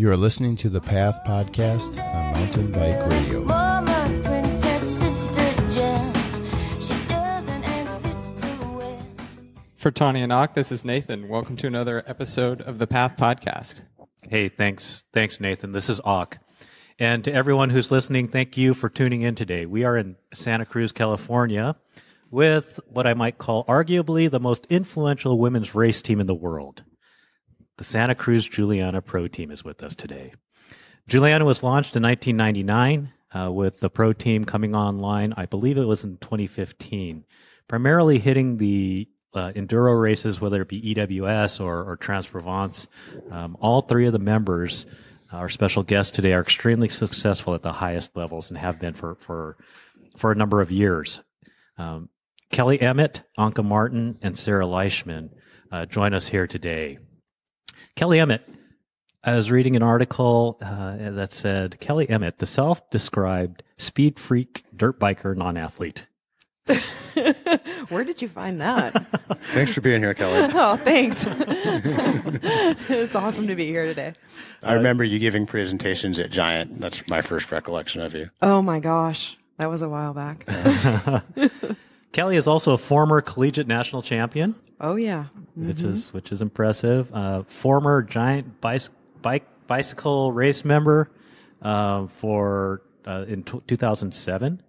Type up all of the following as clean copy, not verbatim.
You are listening to the Path Podcast on Mountain Bike Radio. Mama's princess sister Jen. She doesn't exist to win. For Tani and Anka, this is Nathan. Welcome to another episode of the Path Podcast. Hey, thanks, Nathan. This is Ak. And to everyone who's listening, thank you for tuning in today. We are in Santa Cruz, California, with what I might call arguably the most influential women's race team in the world. The Santa Cruz Juliana Pro Team is with us today. Juliana was launched in 1999 with the Pro Team coming online, I believe it was in 2015, primarily hitting the enduro races, whether it be EWS or Trans-Provence. All three of the members, our special guests today, are extremely successful at the highest levels and have been for a number of years. Kelli Emmett, Anka Martin, and Sarah Leishan join us here today. Kelli Emmett, I was reading an article that said, Kelli Emmett, the self-described speed freak dirt biker non-athlete. Where did you find that? Thanks for being here, Kelli. Oh, thanks. It's awesome to be here today. I remember you giving presentations at Giant. That's my first recollection of you. Oh my gosh, that was a while back. Kelli is also a former collegiate national champion. Oh yeah, which is impressive. Former Giant bicycle race member in 2007.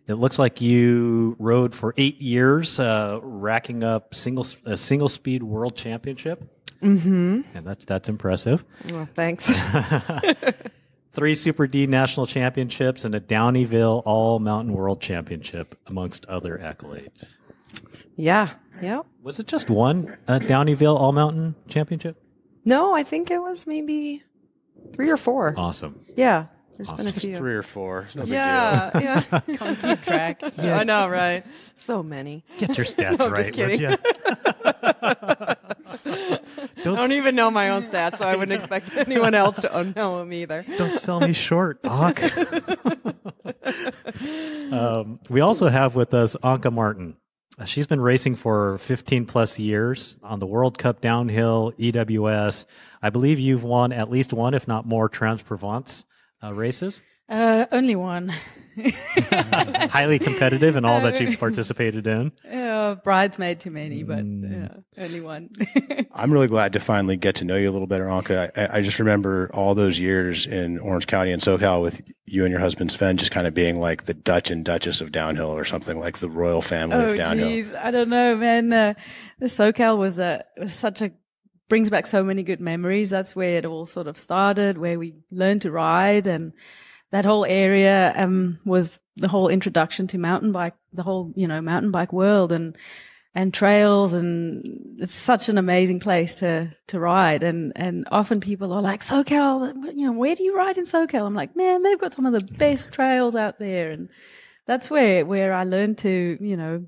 It looks like you rode for 8 years, racking up a single speed world championship. Mm-hmm. And that's impressive. Well, thanks. 3 Super D national championships and a Downeyville All Mountain World Championship, amongst other accolades. Yeah. Yep. Was it just one Downeyville All Mountain Championship? No, I think it was maybe 3 or 4. Awesome. Yeah. There's been a Just few. 3 or 4. No big Yeah, yeah. Can't keep track. I know, right? So many. Get your stats No, I'm right, just kidding. would you? I don't even know my own stats, so I wouldn't expect anyone else to know them either. Don't sell me short, Ak. We also have with us Anka Martin. She's been racing for 15 plus years on the World Cup downhill, EWS. I believe you've won at least one, if not more, Trans-Provence races. Only one. Highly competitive in all that you've participated in. Bridesmaid too many, but only one. I'm really glad to finally get to know you a little better, Anka. I just remember all those years in Orange County and SoCal with you and your husband Sven just kind of being like the Dutch and Duchess of downhill or something, like the royal family of downhill. Geez. I don't know, man. The SoCal was such a brings back so many good memories. That's where it all sort of started, where we learned to ride, and that whole area was the whole introduction to mountain bike, the whole mountain bike world and trails, and it's such an amazing place to ride. And often people are like, SoCal, where do you ride in SoCal? I'm like, man, they've got some of the best trails out there, and that's where I learned to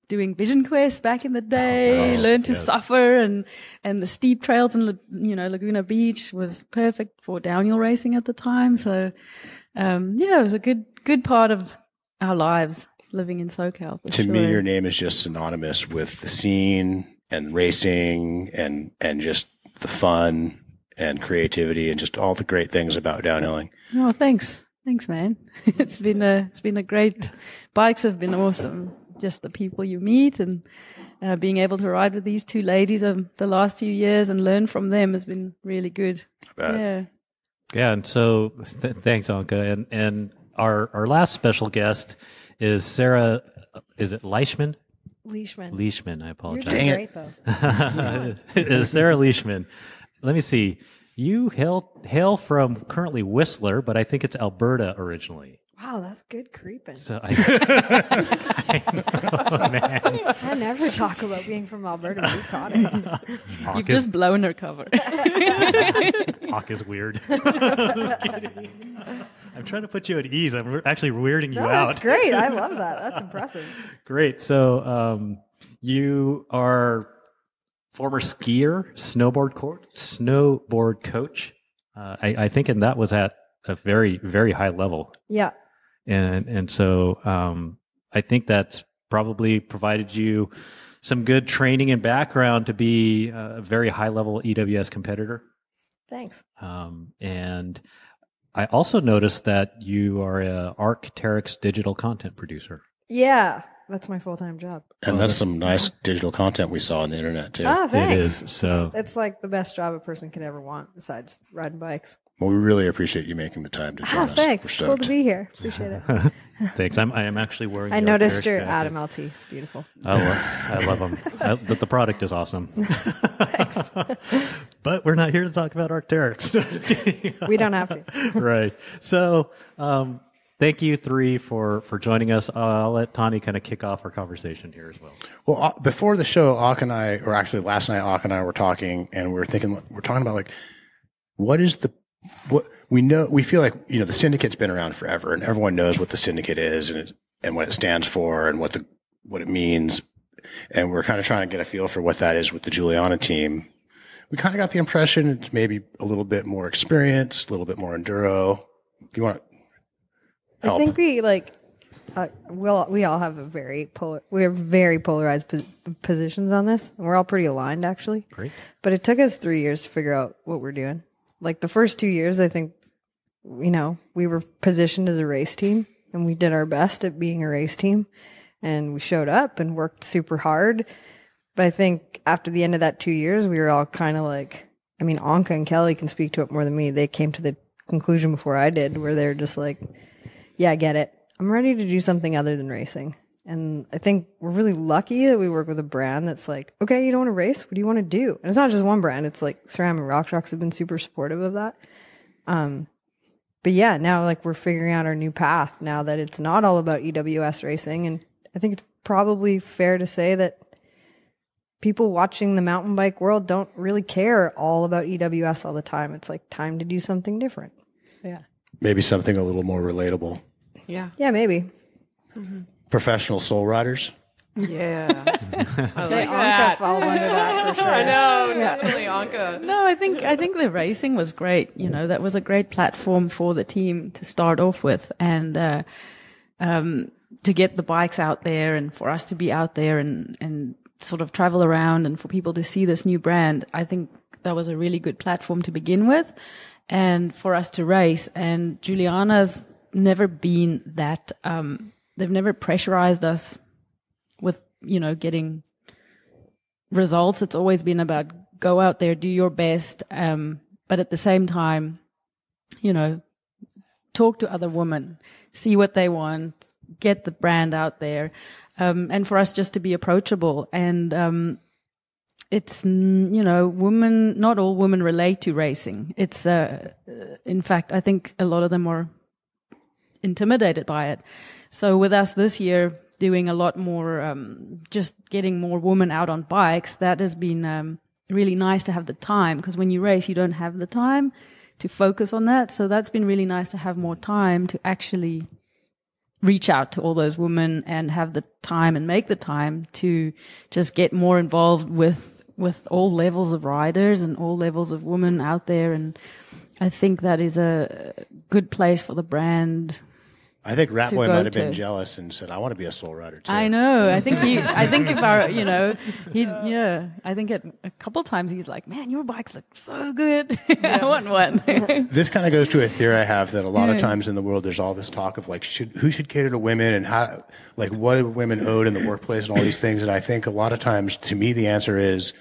doing Vision Quest back in the day, learned to suffer, and the steep trails in Laguna Beach was perfect for downhill racing at the time. So it was a good part of our lives living in SoCal. To me, your name is just synonymous with the scene and racing and just the fun and creativity and just all the great things about downhilling. Oh, thanks, man. It's been a great. Bikes have been awesome. Just the people you meet and being able to ride with these 2 ladies of the last few years and learn from them has been really good. Yeah. And so thanks, Anka. And our last special guest is Sarah. Is it Leishan? Leishan. I apologize. You're doing great, though. Is Sarah Leishan? Let me see. You hail from currently Whistler, but I think it's Alberta originally. Wow, that's good creeping. So I know, man. I never talk about being from Alberta. You caught it. You've just blown her cover. Hawk is weird. I'm trying to put you at ease. I'm actually weirding you out. That's great. I love that. That's impressive. Great. So you are former skier, snowboard coach. I think, and that was at a very, very high level. Yeah. And so I think that's probably provided you some good training and background to be a very high level EWS competitor. Thanks. And I also noticed that you are a Arc'teryx digital content producer. Yeah, that's my full-time job. And that's some nice digital content we saw on the internet too. Ah, thanks. It is. So It's like the best job a person could ever want besides riding bikes. Well, we really appreciate you making the time to join us. Thanks. We're Cool stoked. to be here. Appreciate it. thanks. I am actually wearing. I the noticed Arc'teryx your jacket. Adam LT. It's beautiful. I love them. The product is awesome. But we're not here to talk about Arc'teryx. We don't have to. Right. So, thank you three for joining us. I'll let Tani kind of kick off our conversation here as well. Well, before the show, Ak and I, or actually last night, Ak and I were talking, and we're talking about like, what we know, we feel like, you know, the syndicate's been around forever, and everyone knows what the syndicate is and what it stands for and what it means. And we're kind of trying to get a feel for what that is with the Juliana team. We kind of got the impression it's maybe a little bit more experience, a little bit more enduro. Do you want to help? I think we we all have we have very polarized positions on this, and we're all pretty aligned actually. Great. But it took us 3 years to figure out what we're doing. Like the first 2 years, I think, you know, we were positioned as a race team, and we did our best at being a race team, and we showed up and worked super hard. But I think after the end of that 2 years, we were all kind of like, I mean, Anka and Kelli can speak to it more than me. They came to the conclusion before I did, where they're just like, yeah, I get it. I'm ready to do something other than racing. And I think we're really lucky that we work with a brand that's like, okay, you don't want to race? What do you want to do? And it's not just one brand. It's like SRAM and Rockshox have been super supportive of that. But yeah, now like we're figuring out our new path now that it's not all about EWS racing. And I think it's probably fair to say that people watching the mountain bike world don't really care all about EWS all the time. It's like time to do something different. Yeah. Maybe something a little more relatable. Yeah. Yeah, maybe. Professional soul riders. Yeah. I Say like Anka that. falls under that for sure. I know, definitely Anka. No, I think the racing was great. You know, that was a great platform for the team to start off with, and to get the bikes out there, and for us to be out there and sort of travel around, and for people to see this new brand. I think that was a really good platform to begin with, and for us to race. And Juliana's never been that. They've never pressurized us with, you know, getting results. It's always been about go out there, do your best, but at the same time, you know, talk to other women, see what they want, get the brand out there, and for us just to be approachable. And it's, you know, not all women relate to racing. It's, in fact, I think a lot of them are intimidated by it. So with us this year, doing a lot more, just getting more women out on bikes, that has been really nice to have the time, because when you race, you don't have the time to focus on that. So that's been really nice to have more time to actually reach out to all those women and have the time and make the time to just get more involved with all levels of riders and all levels of women out there. And I think that is a good place for the brand. I think Ratboy go might have been to. jealous and said, I want to be a soul rider too. I know. I think if our, you know, I think a couple times he's like, man, your bikes look so good. I want one. This kind of goes to a theory I have that a lot of times in the world, there's all this talk of like, who should cater to women and how, like, what do women owed in the workplace and all these things. And I think a lot of times, to me, the answer is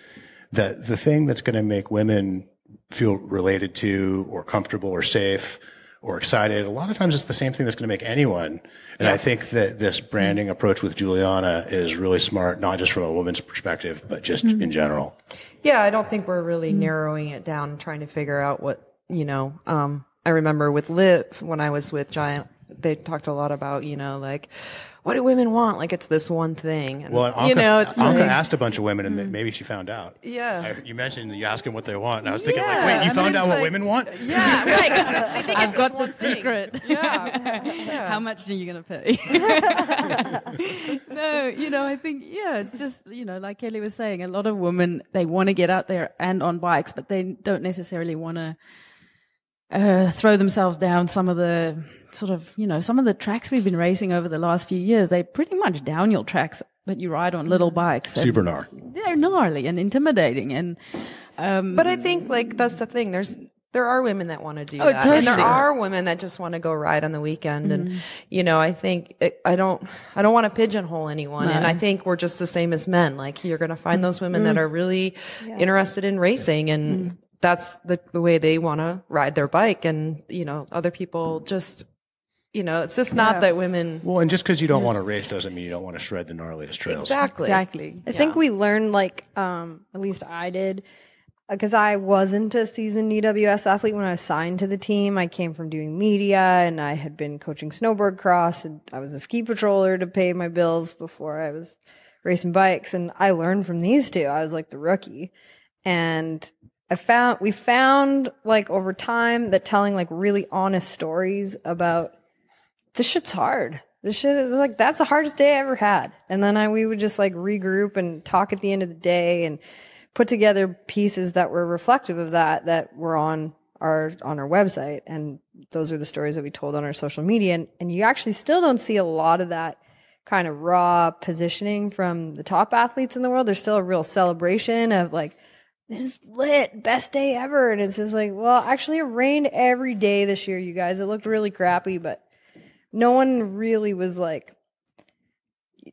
that the thing that's going to make women feel related to or comfortable or safe or excited, a lot of times it's the same thing that's going to make anyone. And I think that this branding approach with Juliana is really smart, not just from a woman's perspective, but just in general. Yeah, I don't think we're really narrowing it down and trying to figure out what, you know, I remember with Liv, when I was with Giant, they talked a lot about, you know, like, what do women want? Like, it's this one thing. And, Well, Anka, you know, it's Anka like, asked a bunch of women, and maybe she found out. Yeah. You mentioned that you ask them what they want, and I was thinking, Yeah, like, wait, you I found mean, out it's what like- women want? yeah, right. 'Cause I think I've it's got this the one thing. secret. Yeah. How much are you going to pay? No, you know, I think, yeah, it's just, you know, like Kelly was saying, a lot of women, they want to get out there and on bikes, but they don't necessarily want to throw themselves down some of the sort of, you know, some of the tracks we've been racing over the last few years. They're pretty much downhill tracks that you ride on little bikes. Super gnar. They're gnarly and intimidating. And But I think, like, that's the thing. There's there are women that want to do Oh, that. And there totally. are women that just want to go ride on the weekend. And, I think I don't want to pigeonhole anyone. No. And I think we're just the same as men. Like you're going to find those women that are really interested in racing and that's the way they want to ride their bike. And, other people just, it's just not that women. Well, and just because you don't want to race doesn't mean you don't want to shred the gnarliest trails. Exactly. I think we learned, at least I did, because I wasn't a seasoned EWS athlete when I was signed to the team. I came from doing media and I had been coaching snowboard cross and I was a ski patroller to pay my bills before I was racing bikes. And I learned from these two. I was like the rookie. And we found like over time that telling like really honest stories about this shit's hard. This shit is like, that's the hardest day I ever had. And then we would just like regroup and talk at the end of the day and put together pieces that were reflective of that were on our website. And those are the stories that we told on our social media. And you actually still don't see a lot of that kind of raw positioning from the top athletes in the world. There's still a real celebration of like, this is lit, best day ever. And it's just like, well, actually it rained every day this year, you guys. It looked really crappy, but no one really was like,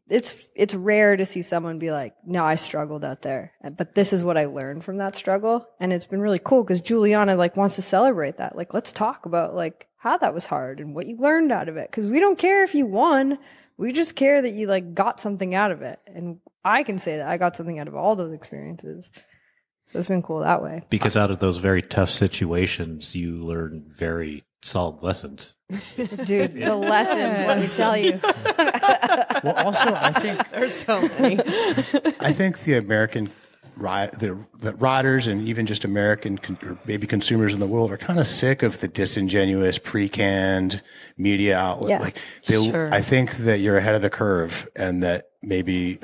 it's rare to see someone be like, no, I struggled out there, but this is what I learned from that struggle. And it's been really cool because Juliana like wants to celebrate that. Like, let's talk about like how that was hard and what you learned out of it. Cause we don't care if you won. We just care that you like got something out of it. And I can say that I got something out of all those experiences. So it's been cool that way. Because out of those very tough situations, you learn very solid lessons. Dude, the lessons, let me tell you. Well, also, I think There's so many. I think the American the riders and even just American or maybe consumers in the world are kind of sick of the disingenuous, pre-canned media outlet. Yeah. Like Sure. I think that you're ahead of the curve, and that maybe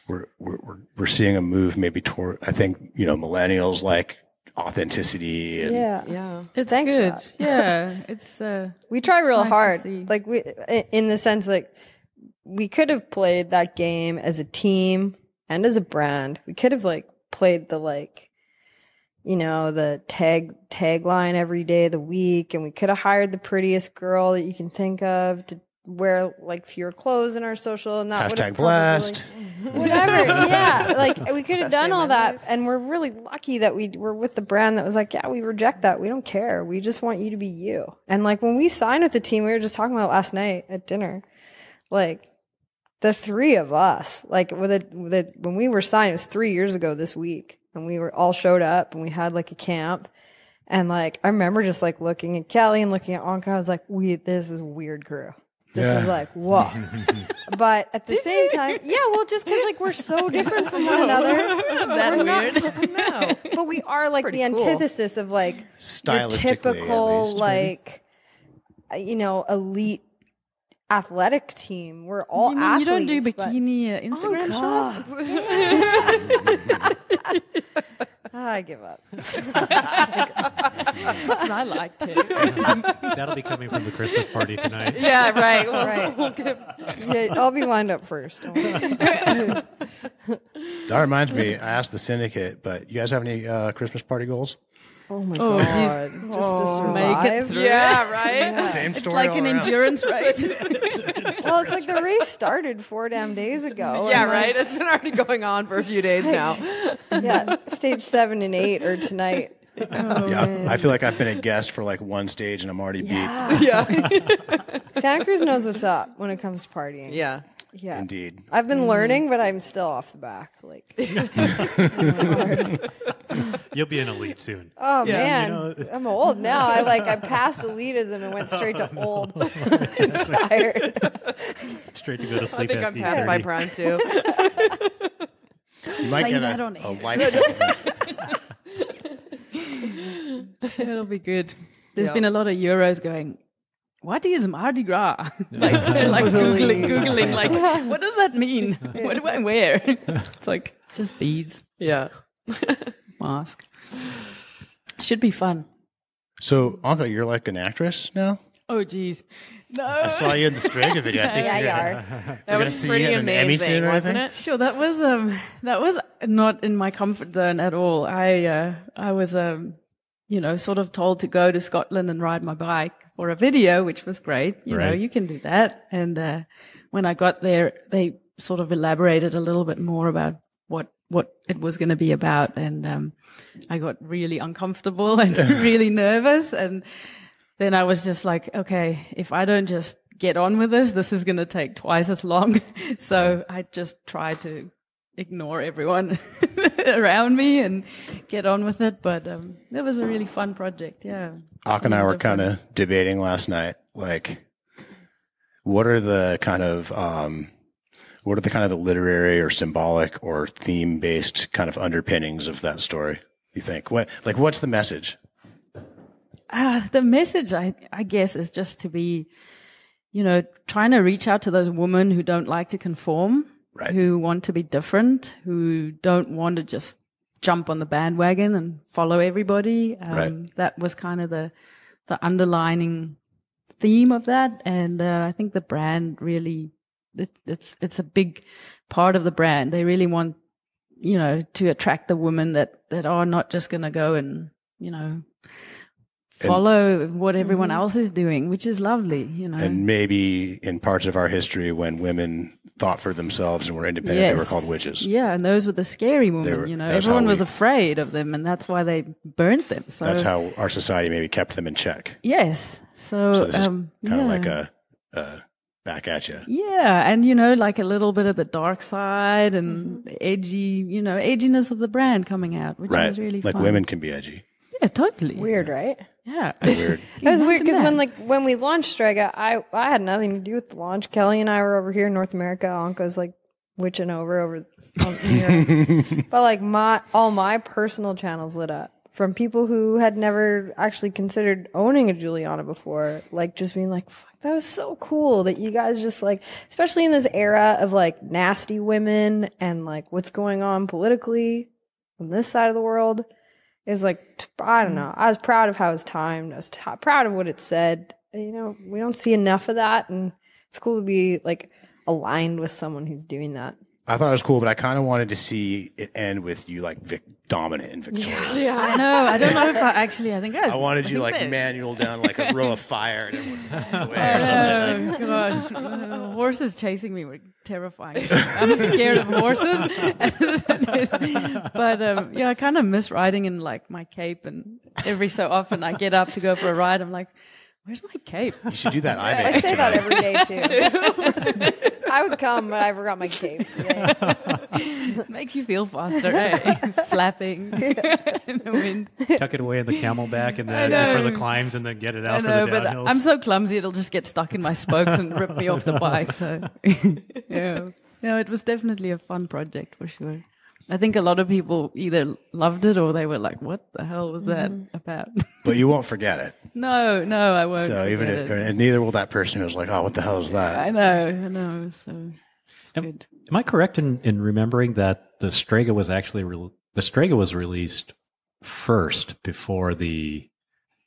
we're seeing a move maybe toward. I think millennials like authenticity. And Yeah. It's Thanks, good. Scott. Yeah, it's We try real nice to hard. see. Like in the sense like we could have played that game as a team and as a brand. We could have like played the the tagline every day of the week, and we could have hired the prettiest girl that you can think of to wear like fewer clothes in our social, and that would have Hashtag blessed. whatever. Yeah, like we could have Best done day of all my that, life. and we're really lucky that we were with the brand that was like, yeah, we reject that. We don't care. We just want you to be you. And like when we signed with the team, we were just talking about last night at dinner, like the three of us, like when we were signed, it was 3 years ago this week, and we were all showed up, and we had like a camp. And like, I remember just like looking at Kelli and looking at Anka. I was like, this is a weird crew. This is like, whoa. But at the same time, yeah, well, just because like we're so different from one another. that weird. No. But we are like Pretty the cool. antithesis of like your Stylistically, at typical least, like, elite athletic team. We're all You mean athletes. you don't do but- bikini Instagram God. shots? I give up. I liked it. That'll be coming from the Christmas party tonight. Yeah, right. Right. Yeah, I'll be lined up first. Don't worry. That reminds me, I asked the syndicate, but you guys have any Christmas party goals? Oh my Oh, god! geez. Just to survive. Make it through. Yeah, right. Same It's story like all an around. endurance race. Well, it's like the race started 4 damn days ago. Yeah, and, like, right. It's been already going on for a few days now. Yeah, stage 7 and 8 are tonight. Yeah, I feel like I've been a guest for like one stage and I'm already beat. Yeah. Santa Cruz knows what's up when it comes to partying. Yeah. Yeah. Indeed. I've been learning, but I'm still off the back. Like, it's hard. You'll be an elite soon. Oh Yeah. man, I'm old now. I passed elitism and went straight to old. And tired. Straight to go to I sleep think at I'm past my 8:30. prime too. You might Say get that a on air. life supplement. It'll be good. There's Yeah. been a lot of Euros going, what is Mardi Gras? like Totally. Googling, like, what does that mean? What do I wear? It's like, just beads, Yeah. mask. Should be fun. So, Anka, you're like an actress now? Oh, geez. No. I saw you in the Stranger video. I think Yeah, you're you are. That gonna was see pretty you at an Emmy soon amazing, or wasn't anything? it? Sure, that was not in my comfort zone at all. I was sort of told to go to Scotland and ride my bike for a video, which was great. You know, Right. you can do that. And when I got there, they sort of elaborated a little bit more about what it was going to be about. And I got really uncomfortable and really nervous. And then I was just like, okay, if I don't just get on with this is going to take twice as long. So I just tried to ignore everyone around me and get on with it. But it was a really fun project. Yeah. Ak and I were kind of debating last night, like, what are the kind of the literary or symbolic or theme based kind of underpinnings of that story? You think what's the message? The message, I guess, is just to be, trying to reach out to those women who don't like to conform, Right. who want to be different, who don't want to just jump on the bandwagon and follow everybody. Right. That was kind of the underlining theme of that. And I think the brand really, it's a big part of the brand. They really want, to attract the women that are not just going to go and, follow what everyone else is doing, which is lovely, And maybe in parts of our history when women thought for themselves and were independent, they were called witches. Yeah, and those were the scary women, that's Everyone how was we- afraid of them, and that's why they burnt them. So That's how our society maybe kept them in check. yes. So So, this is kind yeah. of like a back at you. Yeah, and like a little bit of the dark side and the edgy, edginess of the brand coming out, which Right. was really Like fun. women can be edgy. Yeah, totally. Weird, right? Yeah. Weird. It was weird because Imagine when we launched Strega, I had nothing to do with the launch. Kelly and I were over here in North America. Anka's like witching over in Europe. But like all my personal channels lit up from people who had never actually considered owning a Juliana before. Like just being like, fuck, that was so cool that you guys just like, especially in this era of like nasty women and like what's going on politically on this side of the world. Is like, I don't know. I was proud of how it was timed. I was proud of what it said. We don't see enough of that. And it's cool to be like aligned with someone who's doing that. I thought it was cool, but I kind of wanted to see it end with you like dominant and victorious. I know. I don't know if I think I wanted you like manual down like a row of fire and everyone away or something. Oh gosh, horses chasing me were terrifying. I'm scared of horses, but I kind of miss riding in like my cape, and every so often I get up to go for a ride. I'm like, where's my cape? You should do that. I say that every day too. I would come, but I forgot my cape today. Makes you feel faster, eh? Flapping in the wind. Tuck it away in the camelback and then know. for the climbs and then get it I out know, for the but downhills. I'm so clumsy it'll just get stuck in my spokes and rip me off the bike. So, yeah. No, it was definitely a fun project for sure. I think a lot of people either loved it or they were like, what the hell was that about? But you won't forget it. No, I won't. So even forget it. and neither will that person who was like, "Oh, what the hell is that?" I know. So it's good. Am I correct in remembering that the Strega was actually the Strega was released first before the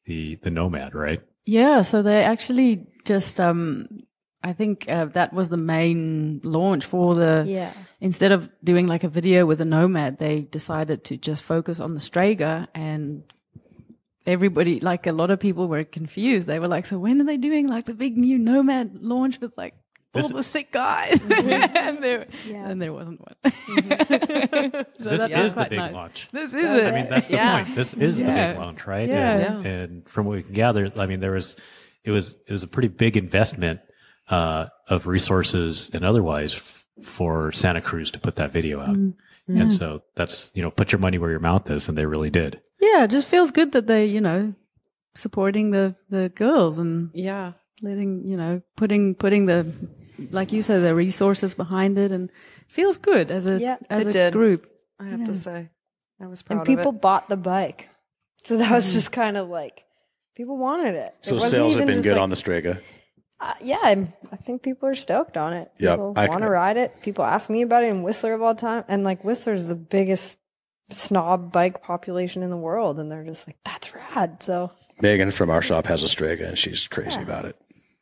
Nomad, right? Yeah, so they actually just, I think that was the main launch for the, instead of doing like a video with a Nomad, they decided to just focus on the Strega, and everybody, like a lot of people were confused. They were like, so when are they doing like the big new Nomad launch with like all the sick guys? and there wasn't one. So This that is was the quite big nice. launch. This is it. I mean, that's the point. This is the Yeah. big launch, right? Yeah. And from what we can gather, I mean, it was a pretty big investment of resources and otherwise for Santa Cruz to put that video out. And so that's, put your money where your mouth is, and they really did. Yeah, it just feels good that they, supporting the girls and letting, putting the, like you said, the resources behind it, and feels good as a group. I have to say, I was proud And people of it. bought the bike. So that was just kind of like, people wanted it. So It wasn't sales have even been just good like- on the Strega. I think people are stoked on it. Yep. People I- want to ride it. People ask me about it in Whistler of all time. And like Whistler's the biggest snob bike population in the world. And they're just like, that's rad. So Megan from our shop has a Strega, and she's crazy about it.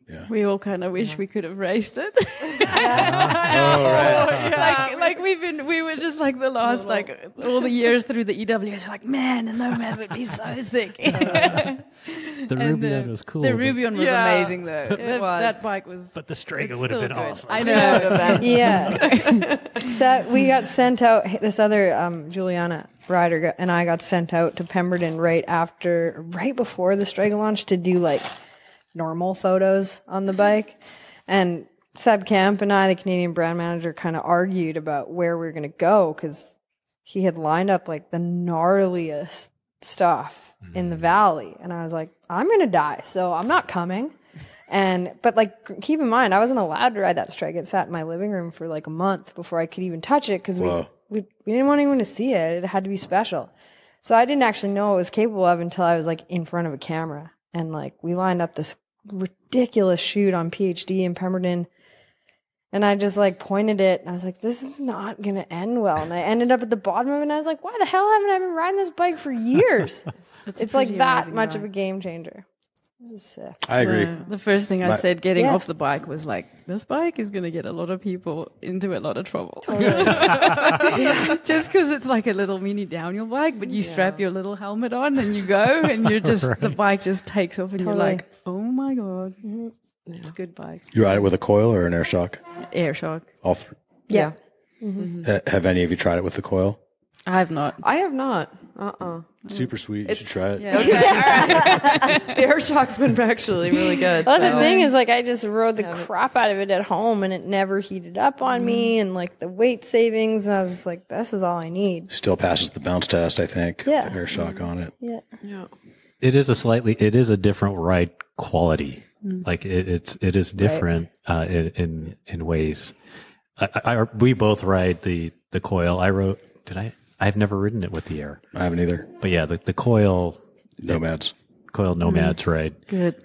Yeah. We all kind of wish we could have raced it. Like we were just like the last all the years through the EWS, like man, a Nomad would be so sick. The Rubion was cool. The but- Rubion was amazing though. That bike was. But the Strega it's would have still been good. awesome. I know. Yeah. So we got sent out, this other Juliana rider and I got sent out to Pemberton right before the Strega launch to do like normal photos on the bike. And Seb Camp and I, the Canadian brand manager, kind of argued about where we were going to go because he had lined up like the gnarliest stuff in the valley. And I was like, I'm going to die, so I'm not coming. But like, keep in mind, I wasn't allowed to ride that Strega. It sat in my living room for like a month before I could even touch it because we didn't want anyone to see it. It had to be special. So I didn't actually know what it was capable of until I was like in front of a camera. And like, we lined up this ridiculous shoot on PhD in Pemberton. And I just like pointed it and I was like, this is not going to end well. And I ended up at the bottom of it and I was like, why the hell haven't I been riding this bike for years? It's like that much of a game changer. This is sick. I agree. The first thing I said getting off the bike was like, this bike is going to get a lot of people into a lot of trouble. Totally. Just because it's like a little mini downhill bike, but you strap your little helmet on and you go and you're just, the bike just takes off and you're like, oh my God. Mm-hmm. It's a good bike. You ride it with a coil or an air shock? Air shock. All three. Yeah. Have any of you tried it with the coil? I have not. I have not. Super sweet. You should try it. Yeah. Okay. All right. The air shock's been actually really good. Well, the thing is, like, I just rode the crap out of it at home, and it never heated up on me, and like the weight savings, and I was like, this is all I need. Still passes the bounce test, I think. Yeah. The air shock on it. Yeah. It is a different ride quality. Like it is different in ways. We both ride the coil. I've never ridden it with the air. I haven't either. But yeah, the coil Nomads. Right? Good.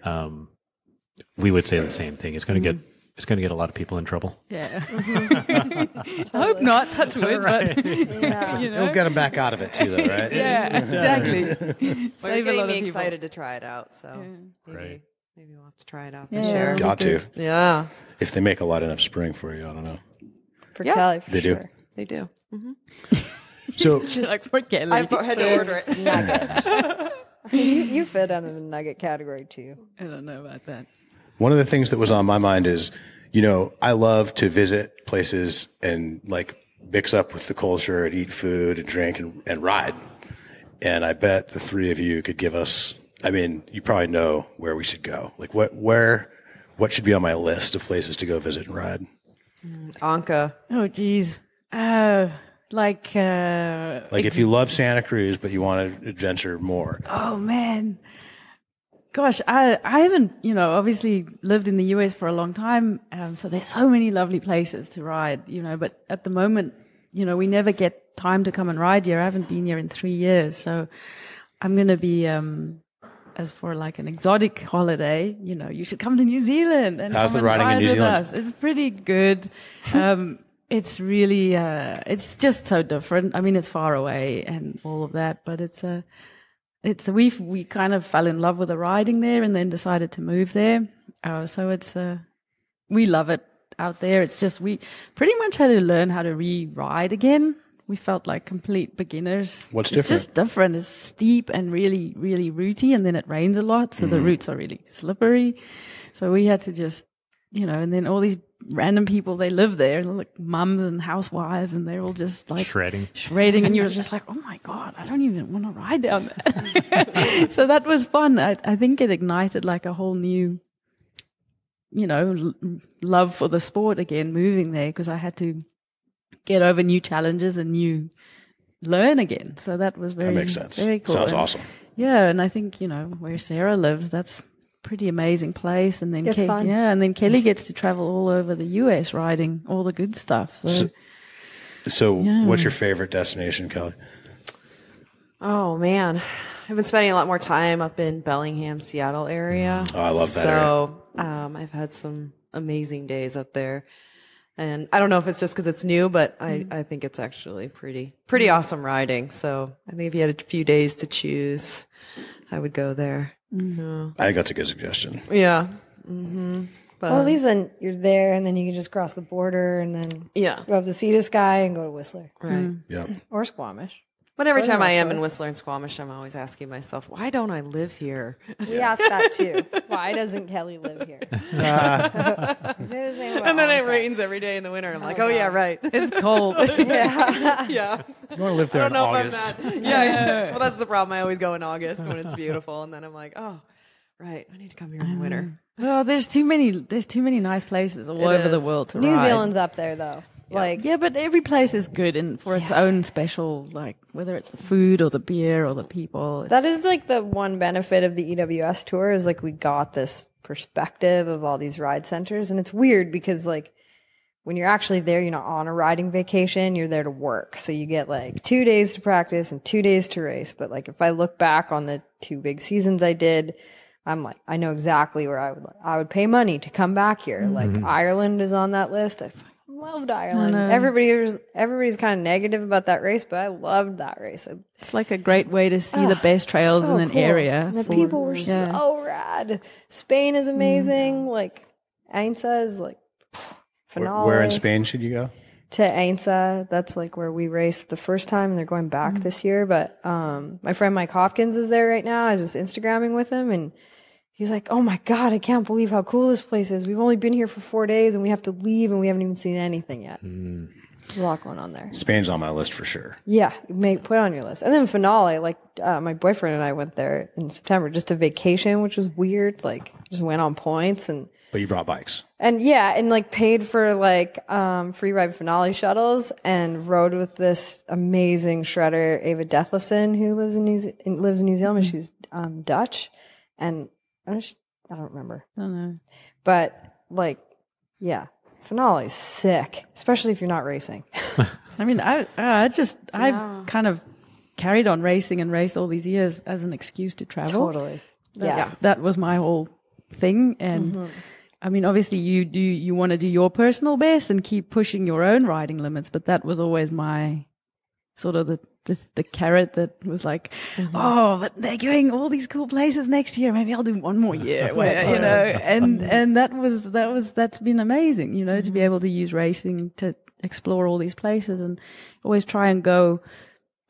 We would say the same thing. It's going to get a lot of people in trouble. Yeah. I hope not, touch wood, but you know. It'll get them back out of it too, though, right? Yeah, exactly. We're Save a lot getting of me people. excited to try it out, so Right. maybe we'll have to try it out Yeah. this year. Got to. Yeah, If they make a light enough spring for you, I don't know. For Yeah. Kelly, for They do. sure. they do. So Like for Kelly. I had to order it. You fit under the nugget category too. I don't know about that. one of the things that was on my mind is, I love to visit places and like mix up with the culture and eat food and drink and ride. And I bet the three of you could give us, you probably know where we should go. Like what should be on my list of places to go visit and ride? Anka. Oh, geez. Like if you love Santa Cruz, but you want to adventure more. oh man, gosh, I haven't obviously lived in the US for a long time, so there's so many lovely places to ride, but at the moment, we never get time to come and ride here. I haven't been here in 3 years, so I'm going to be as for like an exotic holiday, you should come to New Zealand and How's come the and riding in ride New with Zealand? us. It's pretty good. It's really, it's just so different. It's far away and all of that, but we kind of fell in love with the riding there and then decided to move there. So we love it out there. It's just, we pretty much had to learn how to re-ride again. We felt like complete beginners. What's It's just different. It's steep and really, really rooty, and then it rains a lot, so the routes are really slippery. So we had to just, and then all these random people, they live there, like mums and housewives, and they're all just like Shredding, and you're just like, oh my God, I don't even want to ride down there. So that was fun. I think it ignited like a whole new, love for the sport again, moving there, because I had to get over new challenges and learn again. So that was That makes sense. very cool. Sounds And awesome. yeah, and I think, where Sarah lives, that's pretty amazing place. And then It's fun. and then Kelly gets to travel all over the US riding all the good stuff. So what's your favorite destination, Kelly? Oh man, I've been spending a lot more time up in Bellingham, Seattle area. Oh, I love that So I've had some amazing days up there. And I don't know if it's just because it's new, but I think it's actually pretty awesome riding. So I think if you had a few days to choose, I would go there. I think that's a good suggestion. Yeah. But, Well, at least then you're there, and then you can just cross the border, and then yeah. go up to Sea to Sky and go to Whistler Right. Yeah. or Squamish. But every Or time I am North in Shore. Whistler and Squamish, I'm always asking myself, why don't I live here? We asked that too. Why doesn't Kelly live here? And then it rains every day in the winter. I'm like, oh yeah, right. It's cold. Yeah. Yeah. You want to live there I in don't know August. if I'm not. Yeah. Well, that's the problem. I always go in August when it's beautiful, and then I'm like, oh, right. I need to come here in the winter. Well, there's too many nice places all over the is. world to New ride. Zealand's up there though. Like Yeah, but every place is good and for its own special, like whether it's the food or the beer or the people. that is like the one benefit of the EWS tour is like we got this perspective of all these ride centers, and it's weird because like when you're actually there, you're not on a riding vacation, you're there to work. So you get like 2 days to practice and 2 days to race. But like if I look back on the 2 big seasons I did, I'm like, I know exactly where I would pay money to come back here. Like Ireland is on that list. I loved Ireland. Everybody's kind of negative about that race, but I loved that race. It's like a great way to see the best trails So in an cool. area. And the people were so rad. Spain is amazing. Like Ainsa is like phenomenal. Where in Spain should you go? To Ainsa. That's like where we raced the first time, and they're going back this year. But my friend Mike Hopkins is there right now. I was just Instagramming with him, and he's like, oh my God, I can't believe how cool this place is. We've only been here for 4 days, and we have to leave, and we haven't even seen anything yet. There's a lot going on there. Spain's on my list for sure. Yeah, put it on your list. And then Finale, like my boyfriend and I went there in September just to vacation, which was weird. Like just went on points But you brought bikes. and like paid for like free ride Finale shuttles and rode with this amazing shredder Ava Dethlefsen who lives in New Zealand. She's Dutch, and I don't remember. I don't know. But like, yeah, Finale's sick, especially if you're not racing. I mean, I kind of carried on racing and raced all these years as an excuse to travel. Totally. Yeah. That was my whole thing. And I mean, obviously you want to do your personal best and keep pushing your own riding limits, but that was always my sort of the carrot that was like, oh, but they're going all these cool places next year. Maybe I'll do one more year, you know. And that's been amazing, you know, to be able to use racing to explore all these places and always try and go,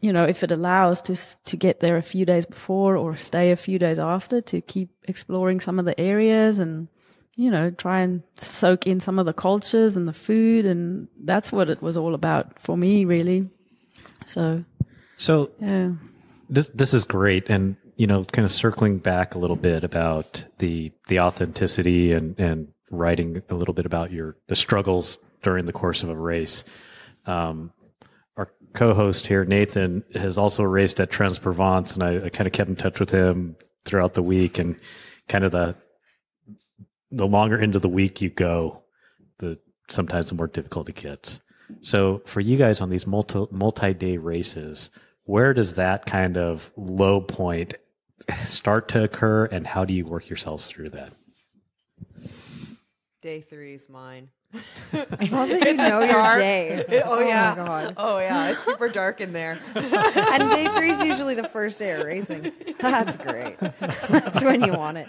you know, if it allows to get there a few days before or stay a few days after to keep exploring some of the areas and, you know, try and soak in some of the cultures and the food. And that's what it was all about for me, really. So yeah, this is great, and you know, kind of circling back a little bit about the authenticity and writing a little bit about the struggles during the course of a race. Our co-host here, Nathan, has also raced at Trans-Provence, and I kind of kept in touch with him throughout the week, and kind of the longer into the week you go, sometimes the more difficult it gets. So for you guys on these multi-day races, where does that kind of low point start to occur, and how do you work yourselves through that? Day 3 is mine. I love that you know your day. Oh yeah. my God. Oh yeah. It's super dark in there. And day 3 is usually the first day of racing. That's great. That's when you want it.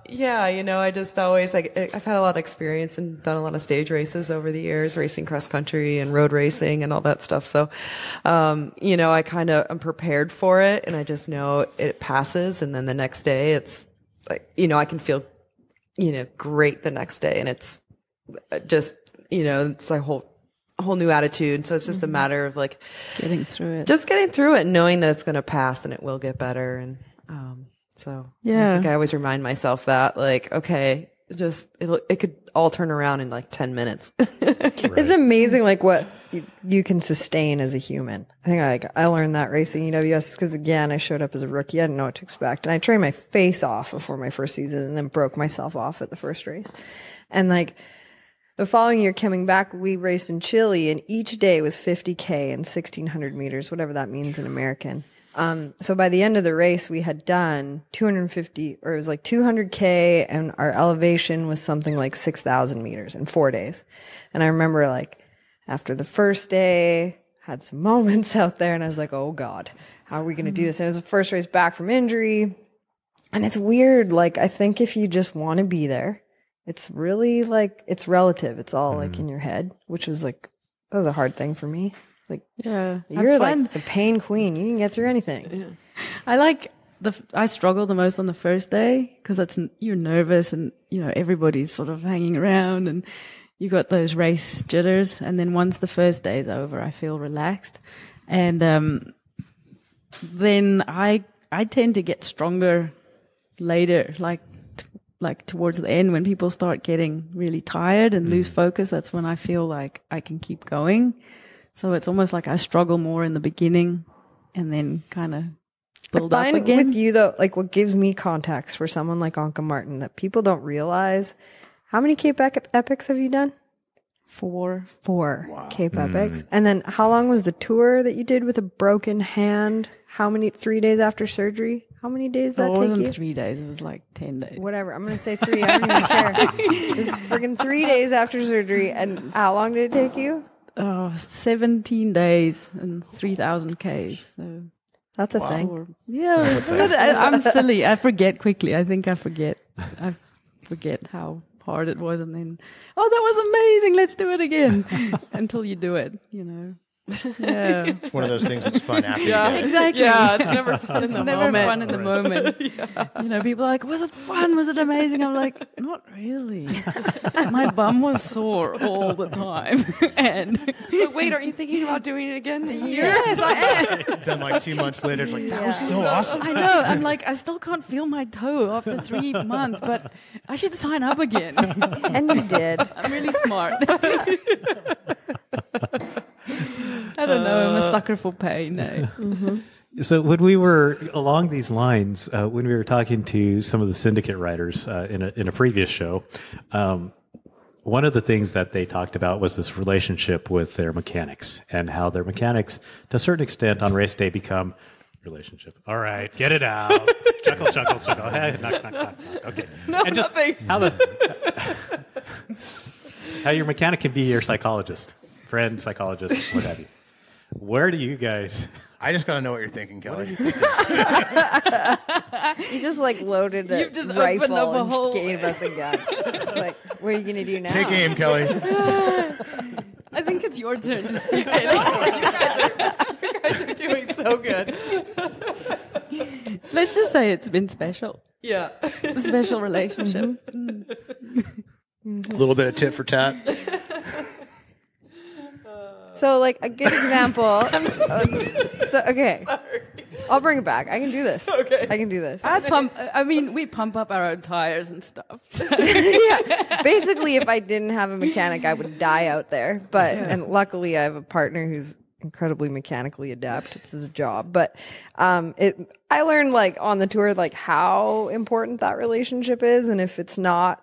Yeah, you know, I just always I've had a lot of experience and done a lot of stage races over the years, racing cross country and road racing and all that stuff. So, you know, I'm prepared for it, and I just know it passes, and then the next day it's like, you know, I can feel, you know, great the next day, and it's just, you know, it's a whole new attitude. So it's just a matter of like getting through it. just getting through it, and knowing that it's going to pass and it will get better. And so Yeah. I think I always remind myself that, like, okay, it could all turn around in like 10 minutes. It's amazing, like what you can sustain as a human. I think I learned that racing EWS because again, I showed up as a rookie. I didn't know what to expect, and I trained my face off before my first season, and then broke myself off at the first race. And like the following year, coming back, we raced in Chile, and each day was 50K and 1,600 meters, whatever that means in American. So by the end of the race, we had done 250, or it was like 200K, and our elevation was something like 6,000 meters in 4 days. And I remember like after the first day, had some moments out there, and I was like, oh God, how are we going to do this? And it was the first race back from injury. And it's weird. Like, I think if you just want to be there, it's really like, it's relative. It's all like in your head, which was like, that was a hard thing for me. Like, Yeah. you're like the pain queen. You can get through anything. I like I struggle the most on the first day because you're nervous and, you know, everybody's sort of hanging around and you got those race jitters. And then once the first day is over, I feel relaxed. And, then I tend to get stronger later, like towards the end when people start getting really tired and lose focus. That's when I feel like I can keep going. So it's almost like I struggle more in the beginning and then kind of build up again. With you though, like what gives me context for someone like Anka Martin that people don't realize. How many Cape Epics have you done? 4. Cape Epics. And then how long was the tour that you did with a broken hand? 3 days after surgery? How many days did that take you? It wasn't 3 days. It was like 10 days. Whatever. I'm going to say 3. I don't even care. This is freaking 3 days after surgery. And how long did it take you? 17 days and 3,000 Ks. So that's a thing. Yeah. But I'm silly. I forget quickly. I think I forget how hard it was, and then, oh, that was amazing, let's do it again. Until you do it, you know. Yeah. It's one of those things that's fun after you Yeah, do it. Exactly. Yeah, it's never fun in the Never moment. fun in the moment. You know, people are like, was it fun? Was it amazing? I'm like, not really. My bum was sore all the time. And But wait, aren't you thinking about doing it again this year? yes, I am. Then like 2 months later, it's like, that was so awesome. I know. I'm like, I still can't feel my toe after 3 months, but I should sign up again. And you did. I'm really smart. I don't know. I'm a sucker for pain. Eh? So when we were along these lines, when we were talking to some of the syndicate writers in a previous show, one of the things that they talked about was this relationship with their mechanics and how their mechanics, to a certain extent, on race day become relationship. All right, get it out. Chuckle, chuckle, chuckle. Hey, knock, knock, knock, knock. Okay. No, and just nothing. How your mechanic can be your psychologist, friend, psychologist, what have you. Where do you guys? I just got to know what you're thinking, Kelly. You just like loaded a You've just rifle opened up a and whole- gave us a gun. It's like, what are you going to do now? Take aim, Kelly. I think it's your turn to speak. You guys are doing so good. Let's just say it's been special. Yeah. A special relationship. A little bit of tit for tat. So, like, a good example. Okay. I'll bring it back. I can do this. Okay. I can do this. We pump up our own tires and stuff. Yeah. Basically, if I didn't have a mechanic, I would die out there. And luckily, I have a partner who's incredibly mechanically adept. It's his job. But I learned, like, on the tour, like, how important that relationship is. And if it's not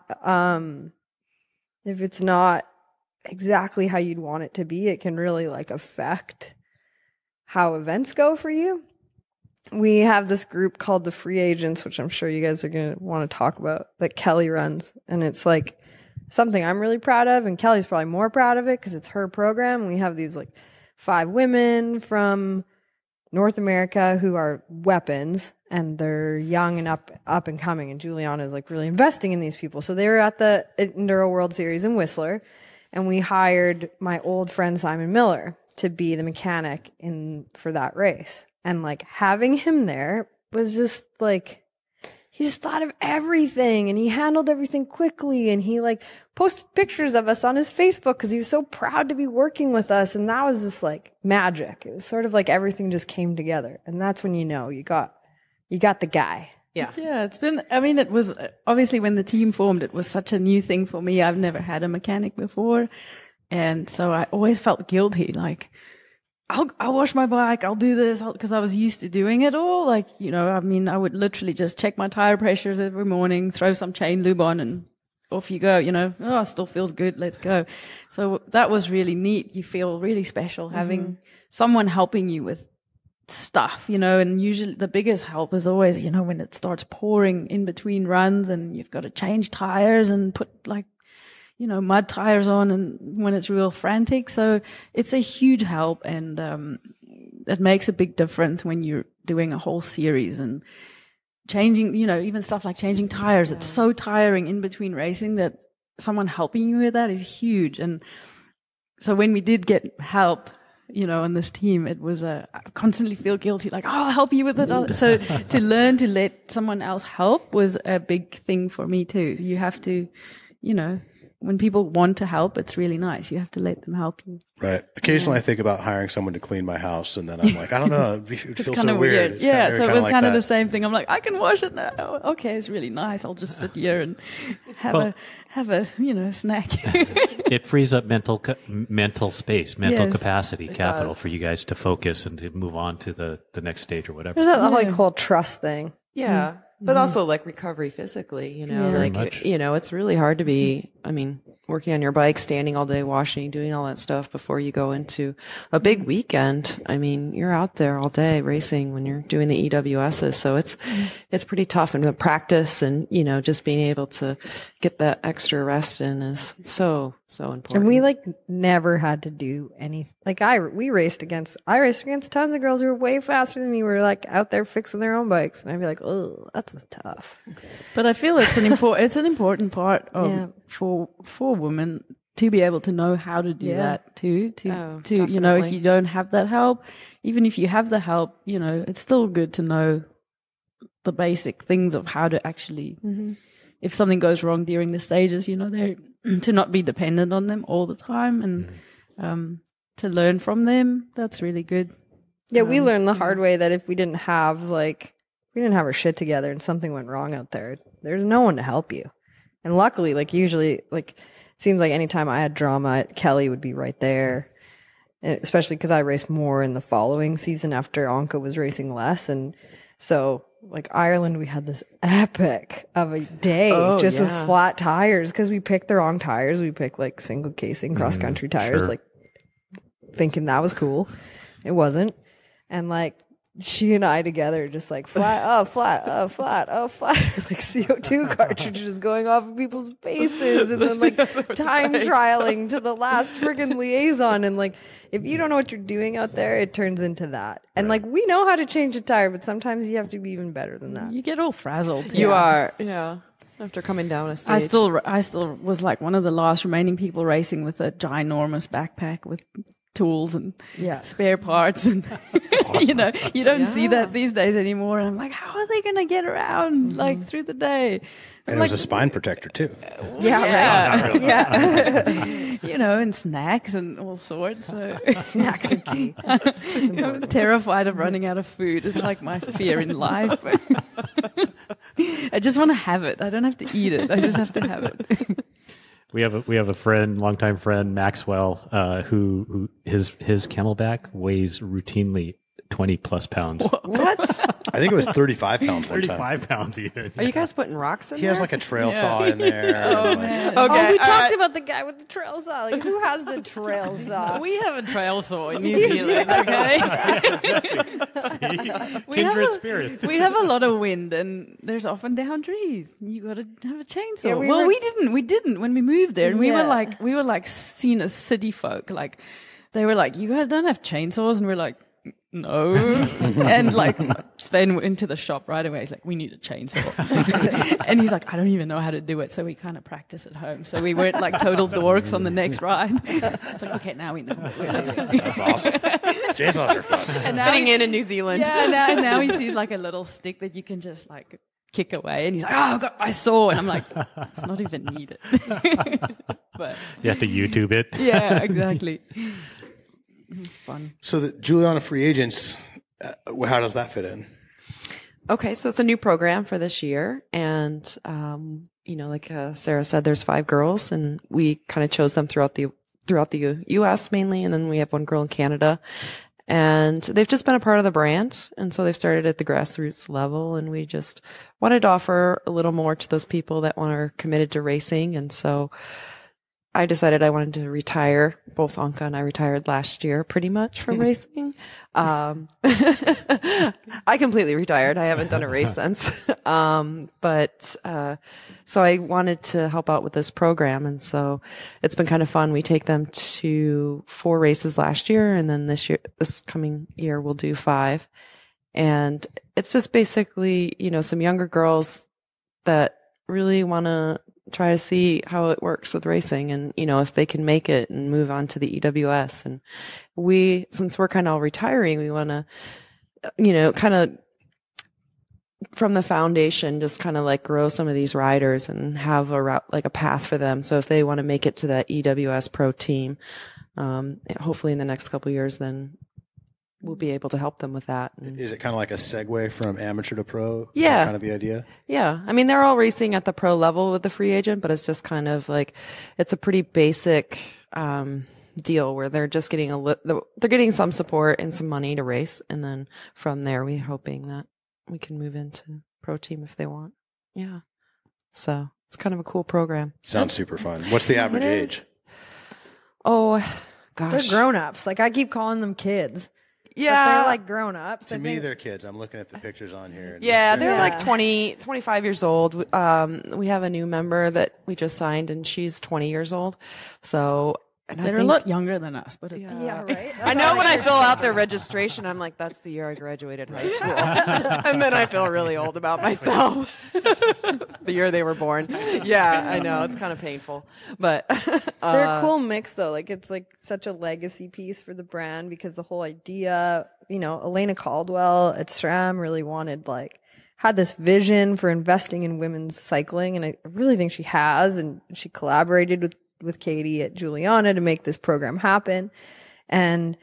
exactly how you'd want it to be, it can really like affect how events go for you. We have this group called the Free Agents, which I'm sure you guys are going to want to talk about, that Kelly runs. And it's like something I'm really proud of. And Kelly's probably more proud of it because it's her program. We have these like 5 women from North America who are weapons, and they're young and up and coming. And Juliana is like really investing in these people. So they were at the Enduro World Series in Whistler. And we hired my old friend Simon Miller to be the mechanic for that race. And like having him there was just like, he just thought of everything and he handled everything quickly. And he like posted pictures of us on his Facebook because he was so proud to be working with us. And that was just like magic. It was sort of like everything just came together. And that's when you know you got the guy. Yeah. Yeah, it was obviously when the team formed, it was such a new thing for me. I've never had a mechanic before. And so I always felt guilty. Like, I'll wash my bike. I'll do this because I was used to doing it all. Like, you know, I mean, I would literally just check my tire pressures every morning, throw some chain lube on and off you go, you know. Oh, it still feels good. Let's go. So that was really neat. You feel really special having someone helping you with stuff, you know, and usually the biggest help is always, you know, when it starts pouring in between runs and you've got to change tires and put like, you know, mud tires on and when it's real frantic. So it's a huge help and it makes a big difference when you're doing a whole series. And changing, even stuff like changing tires. It's so tiring in between racing that someone helping you with that is huge. And so when we did get help, on this team, it was I constantly feel guilty, like, I'll help you with it. So to learn to let someone else help was a big thing for me too. You have to, when people want to help, it's really nice. You have to let them help you. Right. Occasionally I think about hiring someone to clean my house, and then I'm like, I don't know. It feels kind so of weird. So it was kind of that. the same thing. I'm like, I can wash it now. Okay, it's really nice. I'll just sit here and have a snack. It frees up mental space, mental Yes, capacity, capital does. for you guys to focus and to move on to the next stage or whatever. There's that whole trust thing. Yeah. But also like recovery physically, Very like, much. it's really hard to be, working on your bike, standing all day, washing, doing all that stuff before you go into a big weekend. You're out there all day racing when you're doing the EWSs. So it's pretty tough, and the practice and, just being able to get that extra rest in is so important. And we never had to do anything. I raced against tons of girls who were way faster than me. We were out there fixing their own bikes, and I'd be like, oh, that's tough. But I feel it's an important part of for women to be able to know how to do that too. To if you don't have that help, even if you have the help, it's still good to know the basic things of how to actually, if something goes wrong during the stages, they're to not be dependent on them all the time, and to learn from them. That's really good. Yeah, we learned the hard way that if we didn't have our shit together and something went wrong out there, there's no one to help you. And luckily, usually, it seems like anytime I had drama, Kelli would be right there. And especially because I raced more in the following season after Anka was racing less. And so, Ireland, we had this epic of a day with flat tires because we picked the wrong tires. We picked single casing cross country tires, sure. Thinking that was cool. It wasn't. And she and I together just flat, flat, flat, CO2 cartridges going off of people's faces, and then time trialing to the last friggin' liaison. And if you don't know what you're doing out there, it turns into that. And we know how to change a tire, but sometimes you have to be even better than that. You get all frazzled. You are, after coming down a stage. I still was one of the last remaining people racing with a ginormous backpack with tools and spare parts, and you don't see that these days anymore. And I'm like, how are they going to get around through the day? And it was a spine protector too. And snacks and all sorts. So Snacks are key. I'm terrified of running out of food. It's my fear in life. I just want to have it. I don't have to eat it. I just have to have it. We have a friend, longtime friend, Maxwell, who his camelback weighs routinely 20 plus pounds. What? I think it was 35 pounds one time. 35 pounds even. Are you guys putting rocks in He there? has a trail saw in there. Okay. Oh, we talked about the guy with the trail saw. Who has the trail saw? We have a trail saw in New Zealand, okay? Kindred spirit. We have a lot of wind, and there's often down trees. You got to have a chainsaw. Yeah, we didn't when we moved there, and we were seen as city folk. They were like, you guys don't have chainsaws, and we're like, no. And Sven went into the shop right away. He's like, we need a chainsaw. And he's like, I don't even know how to do it. So we kind of practice at home. So we weren't total dorks on the next ride. It's okay, now we know what we're doing. That's awesome. Chainsaws are fun. And fitting in New Zealand. Yeah, now he sees a little stick that you can just kick away. And he's like, oh, I've got my saw. And I'm like, it's not even needed. But You have to YouTube it. yeah, exactly. It's fun. So the Juliana Free Agents, how does that fit in? Okay, so it's a new program for this year. And, like Sarah said, there's 5 girls, and we kind of chose them throughout the U.S. mainly. And then we have 1 girl in Canada. And they've just been a part of the brand. And so they've started at the grassroots level. And we just wanted to offer a little more to those people that are committed to racing. And so I decided I wanted to retire. Both Anka and I retired last year pretty much from racing. I completely retired. I haven't done a race since. So I wanted to help out with this program. And so it's been kind of fun. We take them to 4 races last year. And then this coming year, we'll do 5. And it's just basically, some younger girls that really want to try to see how it works with racing and, if they can make it and move on to the EWS. And since we're kind of all retiring, we want to, kind of from the foundation, just kind of like grow some of these riders and have a route, like a path for them. So if they want to make it to that EWS pro team, hopefully in the next couple of years, then we'll be able to help them with that. And is it kind of like a segue from amateur to pro? Yeah. Is that kind of the idea? Yeah. I mean, they're all racing at the pro level with the free agent, but it's just kind of like, it's a pretty basic, deal where they're just getting they're getting some support and some money to race. And then from there, we're hoping that we can move into pro team if they want. Yeah. So it's kind of a cool program. Sounds super fun. What's the average age? Oh, gosh. They're grown-ups. Like, I keep calling them kids. Yeah. But they're like grown-ups. To me, they're kids. I'm looking at the pictures on here. Yeah, they're like 25 years old. We have a new member that we just signed, and she's 20 years old. So they're a lot younger than us, but it's, Yeah, right? I know when I fill out their registration, I'm like, that's the year I graduated high school. And then I feel really old about myself. The year they were born. Yeah, I know. It's kind of painful. But they're a cool mix, though. Like, it's like such a legacy piece for the brand because the whole idea, Elena Caldwell at SRAM really had this vision for investing in women's cycling. And I really think she has. And she collaborated with Katie at Juliana to make this program happen. And,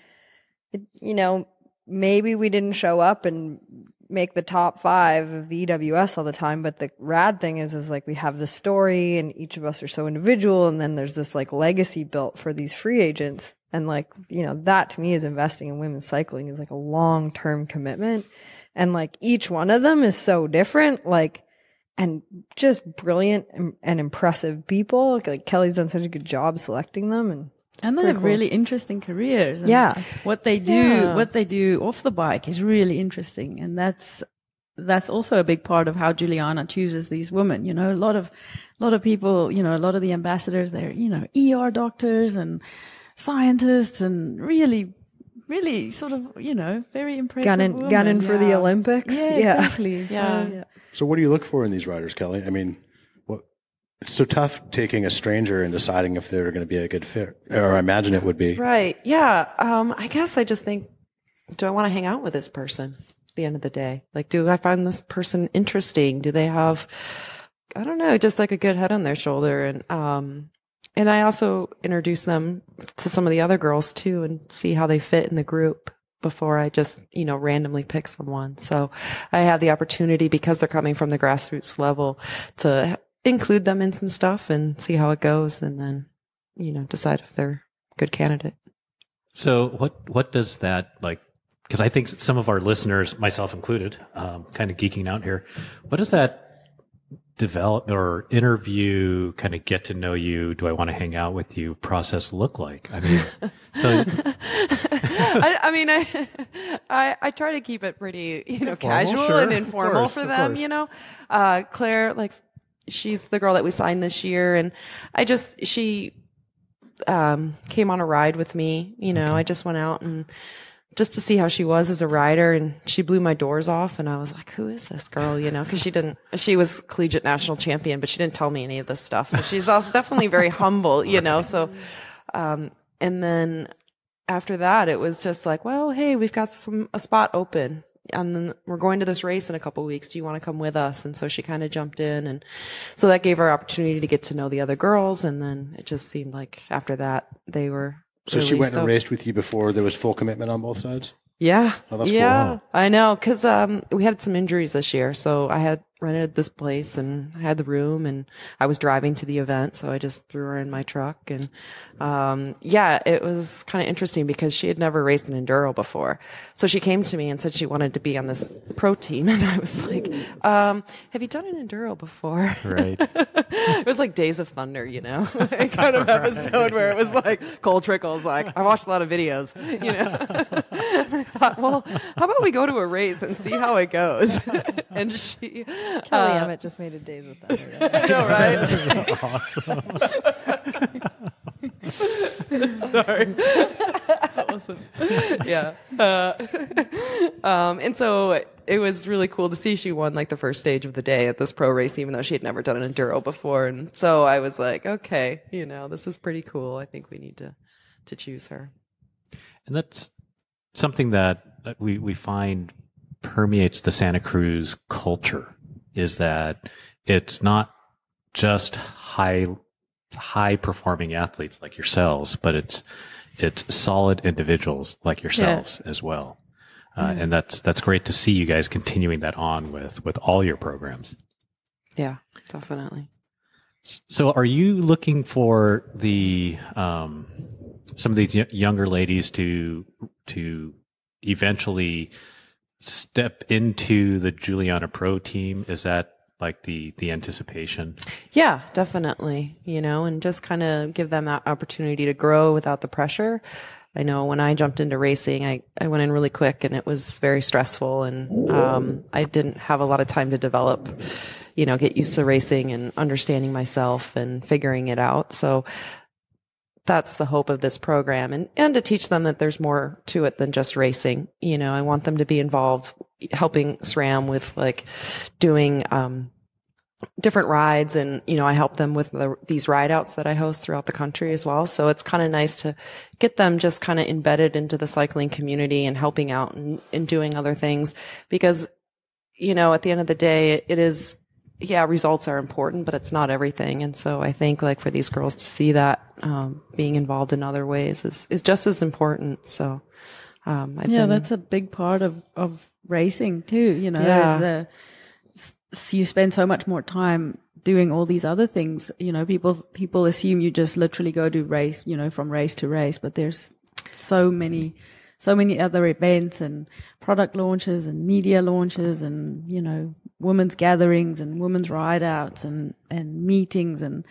maybe we didn't show up and make the top 5 of the EWS all the time. But the rad thing is like we have this story and each of us are so individual. And then there's this like legacy built for these free agents. And that to me is investing in women's cycling is like a long-term commitment. And like each one of them is so different. And just brilliant and impressive people. Like Kelly's done such a good job selecting them, and they have really interesting careers. And yeah, what they do off the bike is really interesting, and that's also a big part of how Juliana chooses these women. A lot of people, a lot of the ambassadors, they're ER doctors and scientists, and really sort of very impressive. Gunning for the Olympics. Yeah, exactly. Yeah. So what do you look for in these riders, Kelly? I mean, it's so tough taking a stranger and deciding if they're going to be a good fit, or I imagine it would be. Right. Yeah. I guess I just think, do I want to hang out with this person at the end of the day? Like, do I find this person interesting? Do they have, I don't know, just like a good head on their shoulder? And I also introduce them to some of the other girls too and see how they fit in the group before I just, randomly pick someone. So I have the opportunity, because they're coming from the grassroots level, to include them in some stuff and see how it goes, and then, decide if they're a good candidate. So what does that, like, because I think some of our listeners, myself included, kind of geeking out here, what does that develop or interview, kind of get to know you, do I want to hang out with you process look like? I mean, so I try to keep it pretty, casual and informal for them, Claire, like, she's the girl that we signed this year, and she came on a ride with me, I just went out and just to see how she was as a rider, and she blew my doors off, and I was like, who is this girl? Because she was collegiate national champion, but she didn't tell me any of this stuff. So she's also definitely very humble, so, and then after that, it was just like, well, hey, we've got a spot open, and then we're going to this race in a couple of weeks. Do you want to come with us? And so she kind of jumped in, and so that gave her opportunity to get to know the other girls. And then it just seemed like after that, they were. So she went and raced with you before there was full commitment on both sides? Yeah. Oh, that's yeah, cool. I know. Cause, we had some injuries this year. So I had rented this place and I had the room, and I was driving to the event. So I just threw her in my truck, and, it was kind of interesting because she had never raced an enduro before. So she came to me and said she wanted to be on this pro team. And I was like, have you done an enduro before? Right. It was like Days of Thunder, kind of episode where it was like Cole Trickle's like, I watched a lot of videos, I thought, well, how about we go to a race and see how it goes? And she, Kelli Emmett just made a Days of Thunder. I know, right? Sorry. That's awesome. Yeah. And so it was really cool to see she won like the first stage of the day at this pro race, even though she had never done an enduro before. And so I was like, okay, this is pretty cool. I think we need to choose her. And that's something that we find permeates the Santa Cruz culture, is that it's not just high performing athletes like yourselves, but it's solid individuals like yourselves as well. And that's great to see you guys continuing that on with all your programs. Yeah, definitely. So are you looking for the some of these younger ladies to eventually step into the Juliana Pro team? Is that like the anticipation? Yeah, definitely. And just kind of give them that opportunity to grow without the pressure. I know when I jumped into racing, I went in really quick and it was very stressful, and I didn't have a lot of time to develop, get used to racing and understanding myself and figuring it out. So that's the hope of this program, and to teach them that there's more to it than just racing. I want them to be involved, helping SRAM with like doing different rides, and I help them with these ride outs that I host throughout the country as well. So it's kind of nice to get them just kind of embedded into the cycling community and helping out and doing other things, because at the end of the day, it is, results are important, but it's not everything. And so I think like for these girls to see that being involved in other ways is just as important. So that's a big part of racing too. You spend so much more time doing all these other things. People assume you just literally go to race, from race to race, but there's so many other events and product launches and media launches and, women's gatherings and women's ride outs and meetings and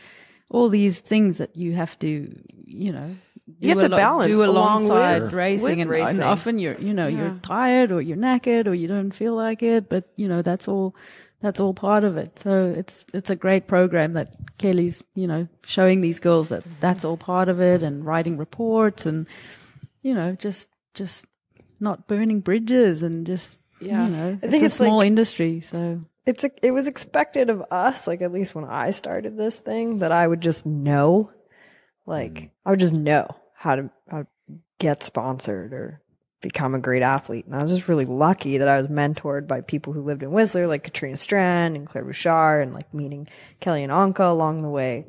all these things that you have to, you have to balance do alongside with racing. And often you're tired or you're knackered or you don't feel like it, but that's all part of it. So it's a great program that Kelly's, showing these girls that that's all part of it, and writing reports and, just not burning bridges and just, I think it's a small industry. So it was expected of us, like at least when I started this thing, that I would just know, I would just know how to get sponsored or become a great athlete. And I was just really lucky that I was mentored by people who lived in Whistler, like Katrina Strand and Claire Bouchard, and like meeting Kelli and Anka along the way.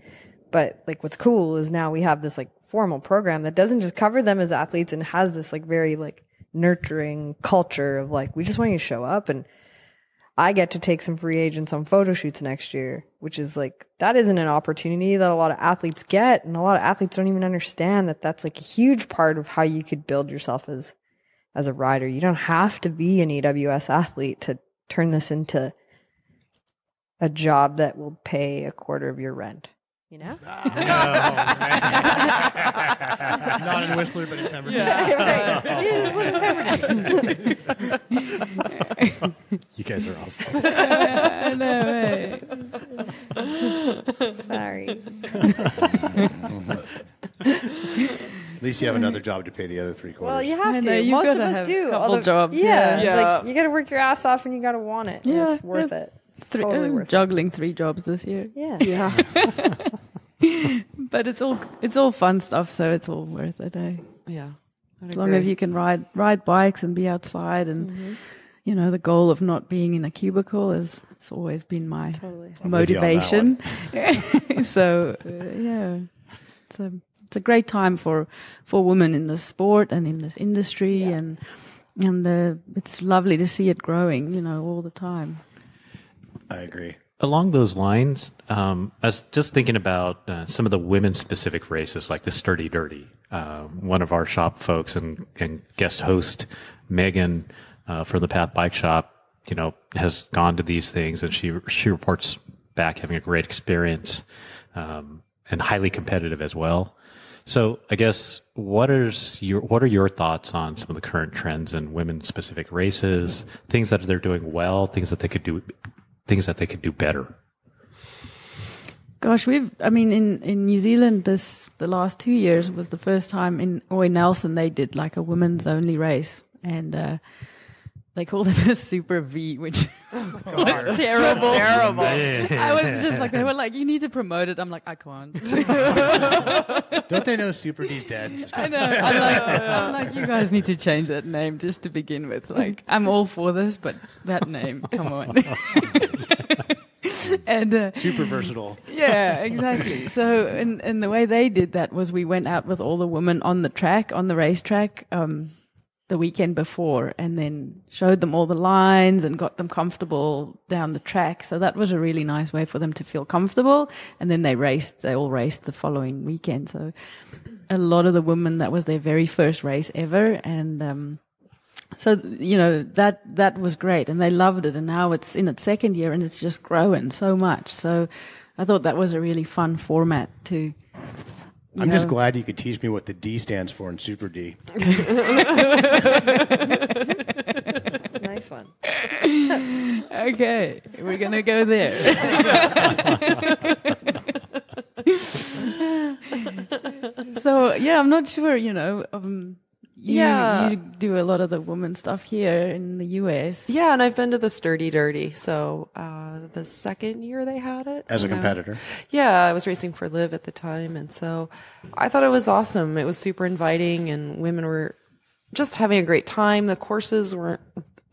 But like what's cool is now we have this like formal program that doesn't just cover them as athletes and has this like very like nurturing culture of like, we just want you to show up. And I get to take some free agents on photo shoots next year, which is like, that isn't an opportunity that a lot of athletes get. And a lot of athletes don't even understand that that's like a huge part of how you could build yourself as a rider. You don't have to be an EWS athlete to turn this into a job that will pay a quarter of your rent. Not in Whistler, but in Pemberton. Yeah, right. You just live in Pemberton. You guys are awesome. No way. Sorry. At least you have another job to pay the other 3/4. Well, you have I to. know, you Most gotta of us have do. a couple jobs, Yeah. Like you got to work your ass off and you got to want it. Yeah, And it's worth it. It's totally I'm worth juggling 3 jobs this year. it. Yeah. But it's all fun stuff, so it's all worth it, eh? Yeah. As long as you can ride bikes and be outside, and the goal of not being in a cubicle it's always been my motivation. So it's a great time for women in the sport and in this industry, and it's lovely to see it growing, all the time. I agree. Along those lines, I was just thinking about some of the women-specific races, like the Sturdy Dirty. One of our shop folks and guest host, Megan, for the Path Bike Shop, has gone to these things, and she reports back having a great experience, and highly competitive as well. So I guess what are your thoughts on some of the current trends in women-specific races, things that they're doing well, things that they could do better? Gosh, in New Zealand, the last 2 years was the first time in Nelson they did like a women's only race, and they called it a Super V, which was terrible. Terrible. I was just like, they were like, you need to promote it. I'm like, I can't. Don't they know Super D's dead? I know. I'm like, you guys need to change that name just to begin with. Like, I'm all for this, but that name, come on. And Super versatile. yeah, exactly. So, and the way they did that was we went out with all the women on the racetrack, the weekend before, and then showed them all the lines and got them comfortable down the track. So that was a really nice way for them to feel comfortable. And then they all raced the following weekend. So a lot of the women, that was their very first race ever. And, so, that was great, and they loved it. And now it's in its second year and it's just growing so much. So I thought that was a really fun format to, I'm just glad you could teach me what the D stands for in Super D. Nice one. okay, we're going to go there. So, yeah, I'm not sure, you do a lot of the woman stuff here in the US. Yeah, and I've been to the Sturdy Dirty. So the second year they had it. As a competitor? Yeah, I was racing for Live at the time. And so I thought it was awesome. It was super inviting, and women were just having a great time. The courses weren't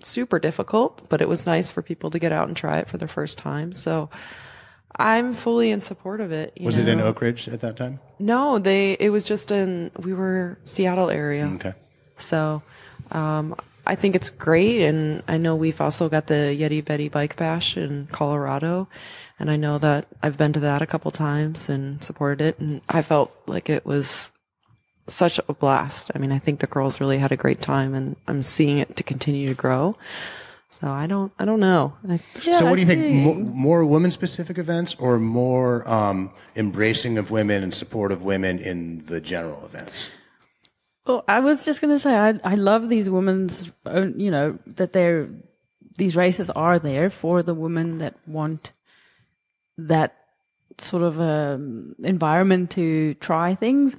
super difficult, but it was nice for people to get out and try it for their first time. So I'm fully in support of it. Was it in Oak Ridge at that time? No, it was just we were Seattle area. Okay. So, I think it's great. And I know we've also got the Yeti Betty Bike Bash in Colorado. And I know that I've been to that a couple times and supported it. And I felt like it was such a blast. I mean, I think the girls really had a great time, and I'm seeing it to continue to grow. So I don't know. So what do you think? More women-specific events, or more embracing of women and support of women in the general events? Well, I was just going to say, I love these women's, that these races are there for the women that want that sort of environment to try things.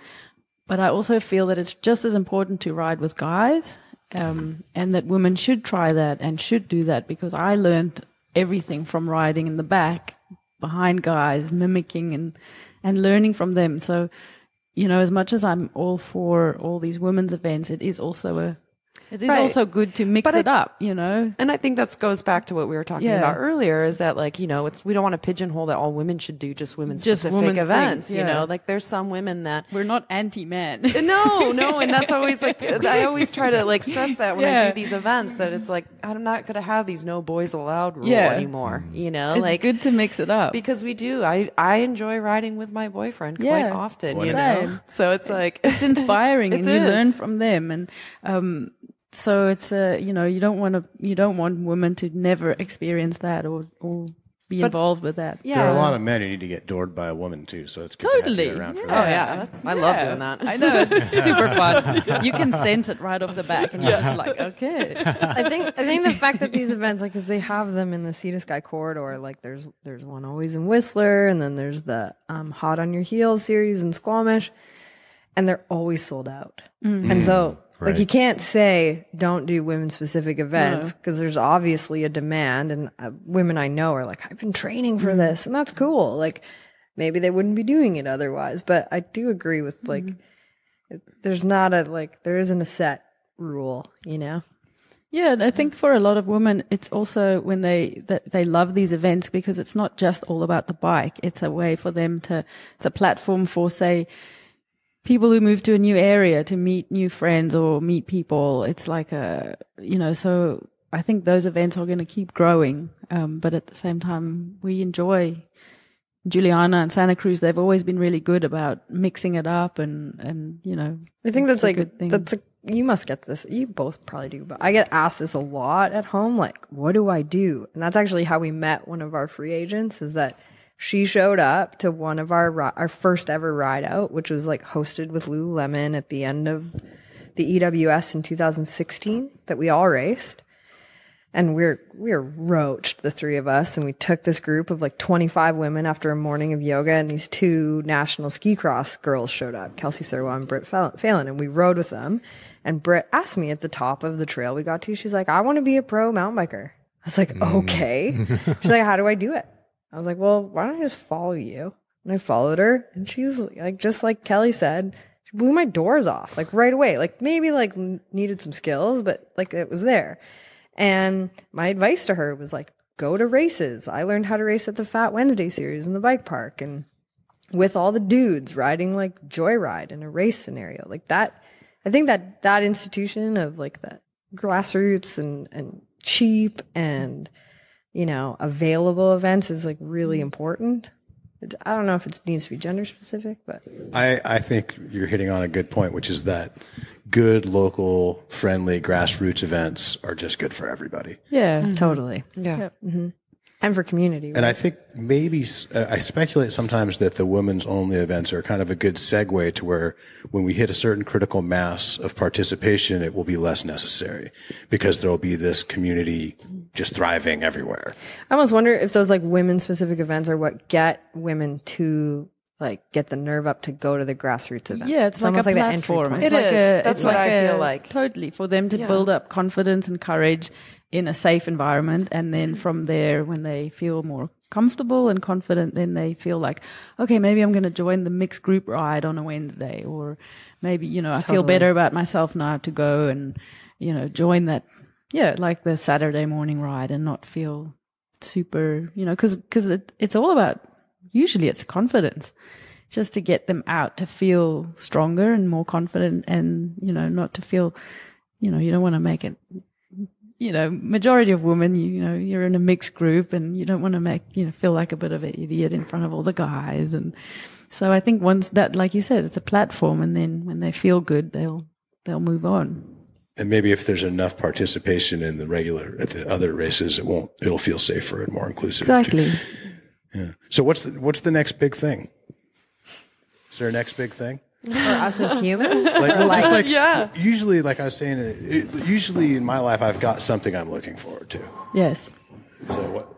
But I also feel that it's just as important to ride with guys. And that women should try that and should do that, because I learned everything from riding in the back behind guys, mimicking and learning from them. So, as much as I'm all for all these women's events, it is also also good to mix it up, And I think that goes back to what we were talking about earlier, is that we don't want to pigeonhole that all women should do just women-specific events, Like there's some women that... We're not anti-men. No, and that's always I always try to stress that when I do these events, that it's I'm not going to have these no boys allowed rule anymore, It's good to mix it up. Because we do. I enjoy riding with my boyfriend quite often, So it's it's inspiring and you learn from them. And, so it's you don't want women to never experience that or be involved with that. Yeah. There are a lot of men who need to get doored by a woman too, so it's good to have you around for Oh that. yeah, I love doing that. I know, it's super fun. You can sense it right off the back, and you're just like, okay. I think the fact that these events, because they have them in the Sea to Sky corridor, there's one always in Whistler, and then there's the Hot on Your Heels series in Squamish, and they're always sold out. And so. Right. You can't say don't do women-specific events, because there's obviously a demand, and women I know are like, I've been training for this, and that's cool. Maybe they wouldn't be doing it otherwise, but I do agree with there's not there isn't a set rule, Yeah, and I think for a lot of women, it's also when they love these events, because it's not just all about the bike. It's a way for them it's a platform for, say, people who move to a new area to meet new friends or meet people. It's so I think those events are going to keep growing. But at the same time, we enjoy Juliana and Santa Cruz. They've always been really good about mixing it up and I think that's a good thing. You must get this. You both probably do, but I get asked this a lot at home. What do I do? And that's actually how we met one of our free agents, is that she showed up to one of our first ever ride out, which was hosted with Lululemon at the end of the EWS in 2016 that we all raced. And we were roached, the three of us, and we took this group of like 25 women after a morning of yoga, and these two national ski cross girls showed up, Kelsey Serwa and Britt Phelan, and we rode with them. And Britt asked me at the top of the trail we got to, she's like, I want to be a pro mountain biker. I was like, okay. She's like, how do I do it? I was like, well, why don't I just follow you? And I followed her, and she was like, just like Kelly said, she blew my doors off, like right away. Like maybe like needed some skills, but like it was there. And my advice to her was like, go to races. I learned how to race at the Fat Wednesday series in the bike park, and with all the dudes riding like joyride in a race scenario like that. I think that institution of like that grassroots and cheap and, you know, available events is like really important. I don't know if it needs to be gender specific, but I think you're hitting on a good point, which is that good local friendly grassroots events are just good for everybody. Yeah. totally. Yeah. And for community. And I think maybe I speculate sometimes that the women's only events are kind of a good segue to where when we hit a certain critical mass of participation, it will be less necessary because there will be this community just thriving everywhere. I almost wonder if those like women specific events are what get women to like get the nerve up to go to the grassroots events. Yeah, it's like almost a like the entry platform. point. It's It like is. That's what I feel like. Totally, for them to build up confidence and courage in a safe environment. And then from there, when they feel more comfortable and confident, then they feel like, okay, maybe I'm going to join the mixed group ride on a Wednesday. Or maybe, you know, I feel better about myself now to go and, you know, join that, like the Saturday morning ride and not feel super, you know, because it's all about, usually it's confidence. Just to get them out to feel stronger and more confident and, you know, not to feel, you know, you don't want to make it, you know, majority of women, you know, you're in a mixed group and you don't want to make, you know, feel like a bit of an idiot in front of all the guys. And so I think once that, like you said, it's a platform, and then when they feel good, they'll move on. And maybe if there's enough participation in at the other races, it'll feel safer and more inclusive. Exactly. Yeah. So what's the next big thing? Is there a next big thing? For us as humans? Usually, like I was saying, usually in my life, I've got something I'm looking forward to. Yes. So what?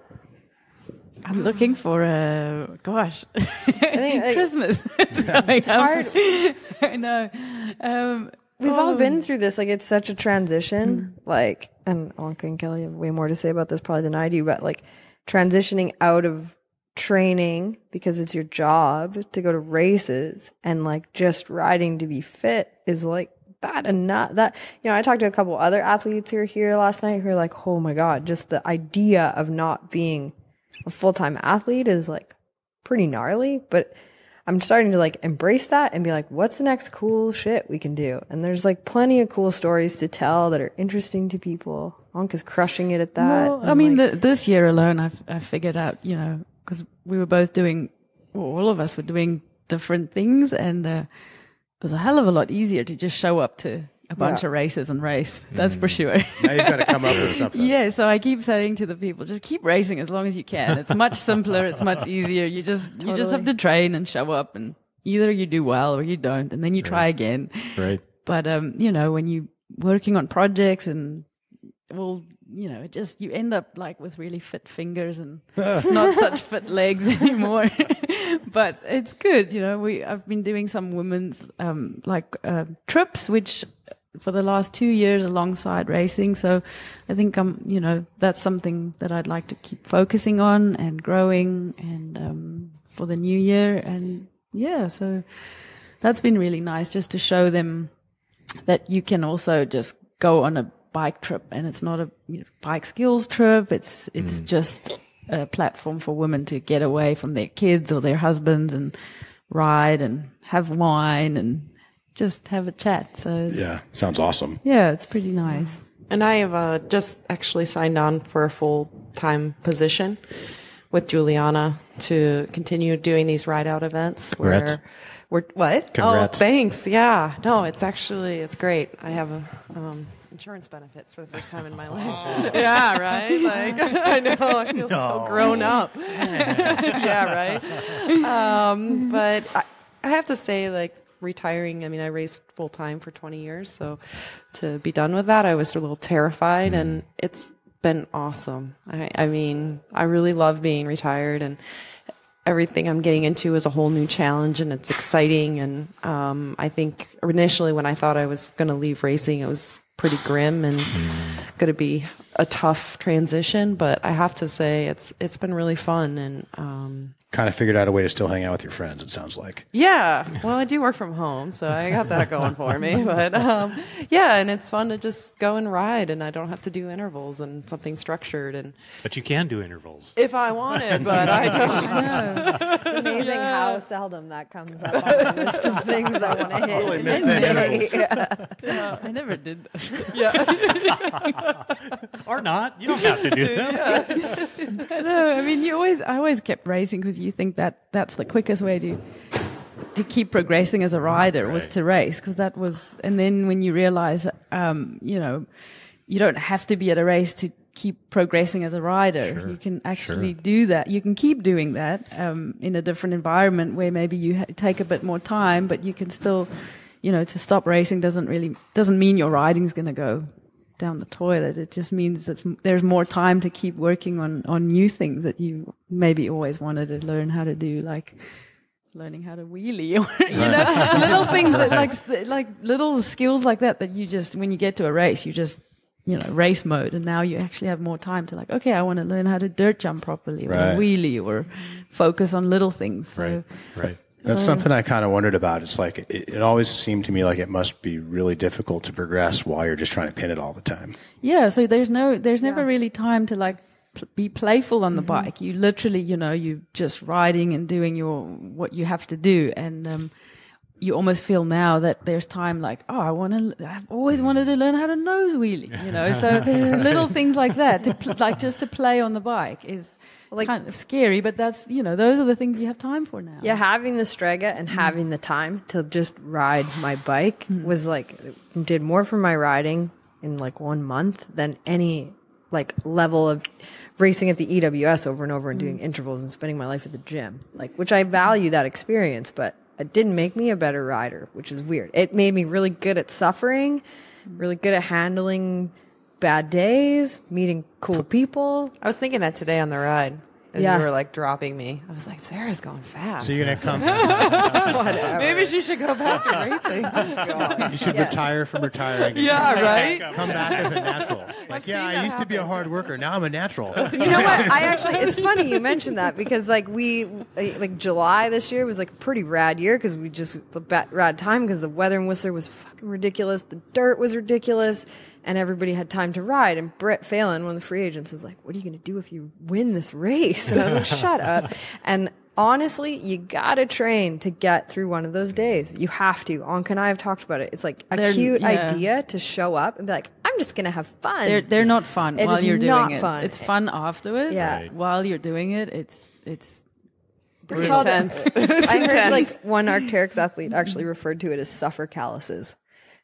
I'm looking for I think like, Christmas. It's hard. I know. We've all been through this. Like, it's such a transition. Like, and Anka and Kelly have way more to say about this probably than I do, but like transitioning out of training because it's your job to go to races and like just riding to be fit is like that. And not that, you know, I talked to a couple other athletes who were here last night who are like, oh my God, just the idea of not being a full-time athlete is like pretty gnarly, but I'm starting to like embrace that and be like, what's the next cool shit we can do? And there's like plenty of cool stories to tell that are interesting to people. Anka's crushing it at that. Well, I mean, this year alone, I figured out, you know, because we were both all of us were doing different things, and it was a hell of a lot easier to just show up to a bunch of races and race. That's for sure. Now you've got to come up with something. Yeah, so I keep saying to the people, just keep racing as long as you can. It's much simpler. It's much easier. You just have to train and show up, and either you do well or you don't, and then you try again. Right. But you know, when you working on projects and you know, it just, you end up like with really fit fingers and not such fit legs anymore. But it's good, you know. I've been doing some women's trips, which for the last 2 years alongside racing. So I think you know, that's something that I'd like to keep focusing on and growing, and for the new year. And yeah, so that's been really nice, just to show them that you can also just go on a bike trip, and it's not a bike skills trip. It's just a platform for women to get away from their kids or their husbands and ride and have wine and just have a chat. So Yeah, sounds awesome. yeah, it's pretty nice. And I have just actually signed on for a full-time position with Juliana to continue doing these ride-out events. Congrats. What? Congrats. Oh, thanks. Yeah. No, it's great. I have insurance benefits for the first time in my life. Yeah, right? Like, I know, I feel so grown up. Yeah, right? But I have to say, like, retiring, I mean, I raced full time for 20 years, so to be done with that, I was a little terrified, and it's been awesome. I mean, I really love being retired, and everything I'm getting into is a whole new challenge, and it's exciting. And I think initially when I thought I was going to leave racing, it was pretty grim and going to be a tough transition. But I have to say it's been really fun, and Kind of figured out a way to still hang out with your friends, it sounds like. yeah. Well, I do work from home, so I got that going for me. But yeah, and it's fun to just go and ride, and I don't have to do intervals and something structured. And But you can do intervals. if I wanted, but I don't. It's amazing how seldom that comes up on the list of things I want to hit. Totally in missed a that day. I never did that. Or not. You don't have to do them. I know. I mean, I always kept racing because you think that that's the quickest way to keep progressing as a rider was to race, because that was. And then when you realize, you don't have to be at a race to keep progressing as a rider. You can actually do that. You can keep doing that in a different environment where maybe you take a bit more time, but you can still, to stop racing doesn't mean your riding's going to go down the toilet. It just means that there's more time to keep working on new things that you maybe always wanted to learn how to do, like learning how to wheelie, or little things that like little skills like that you just, when you get to a race, you just race mode, and now you actually have more time to okay, I want to learn how to dirt jump properly, or wheelie, or focus on little things. So, Right. That's something I kind of wondered about. It's like it always seemed to me like it must be really difficult to progress while you're just trying to pin it all the time. Yeah, so there's never really time to be playful on the bike. You literally, you just riding and doing what you have to do, and you almost feel now that there's time I've always wanted to learn how to nose wheelie, so little things like that just to play on the bike is kind of scary, but that's, those are the things you have time for now. Yeah, having the Strega and having the time to just ride my bike was did more for my riding in 1 month than any level of racing at the EWS over and over and doing intervals and spending my life at the gym, which I value that experience, but it didn't make me a better rider, which is weird. It made me really good at suffering, really good at handling bad days, meeting cool people. I was thinking that today on the ride as Yeah. you were dropping me. I was like, Sarah's going fast. So you're going to come, Maybe she should go back to racing. you should retire from retiring. and Yeah, right? Come back as a natural. seen I that used to be a hard worker. Now I'm a natural. You know what? It's funny you mentioned that, because July this year was a pretty rad year, because we just rad time, because the weather in Whistler was fucking ridiculous. The dirt was ridiculous, and everybody had time to ride. And Britt Phelan, one of the free agents, is like, "What are you going to do if you win this race?" And I was like, "Shut up." And honestly, you gotta train to get through one of those days. You have to. Anka and I have talked about it. It's a cute idea to show up and be like, I'm just gonna have fun. They're not fun It while is you're doing not it. fun. It's fun afterwards. Yeah. While you're doing it, it's It's called. intense. I heard one Arc'teryx athlete actually referred to it as suffer calluses.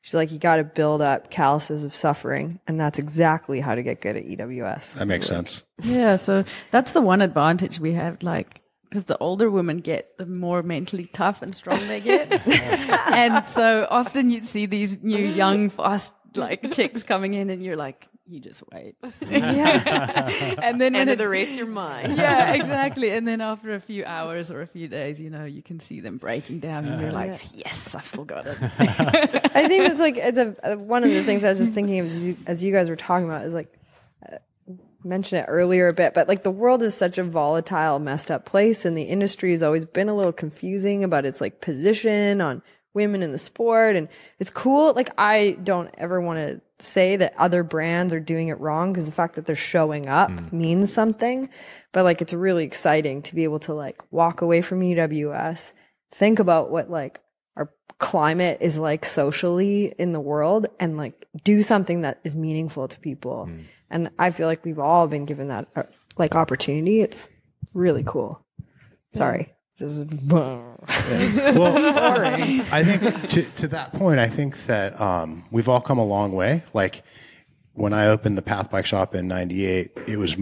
She's like, you got to build up calluses of suffering, and that's exactly how to get good at EWS. That makes sense. yeah. So that's the one advantage we have, because the older women get, the more mentally tough and strong they get. And so often you'd see these new, young, fast, chicks coming in, and you're like, you just wait. Yeah. And then End of the race, you're mine. yeah, exactly. And then after a few hours or a few days, you can see them breaking down, and you're like, yes, I've still got it. I think it's one of the things I was just thinking of as you guys were talking about is mentioned it earlier a bit, but the world is such a volatile, messed up place, and the industry has always been a little confusing about its position on women in the sport, and it's cool. I don't ever want to say that other brands are doing it wrong, because the fact that they're showing up means something, but it's really exciting to be able to walk away from EWS, think about what our climate is socially in the world, and do something that is meaningful to people. And I feel like we've all been given that opportunity. It's really cool. Sorry. This is Well, I think to that point, I think that we've all come a long way. When I opened the Path Bike Shop in '98, it was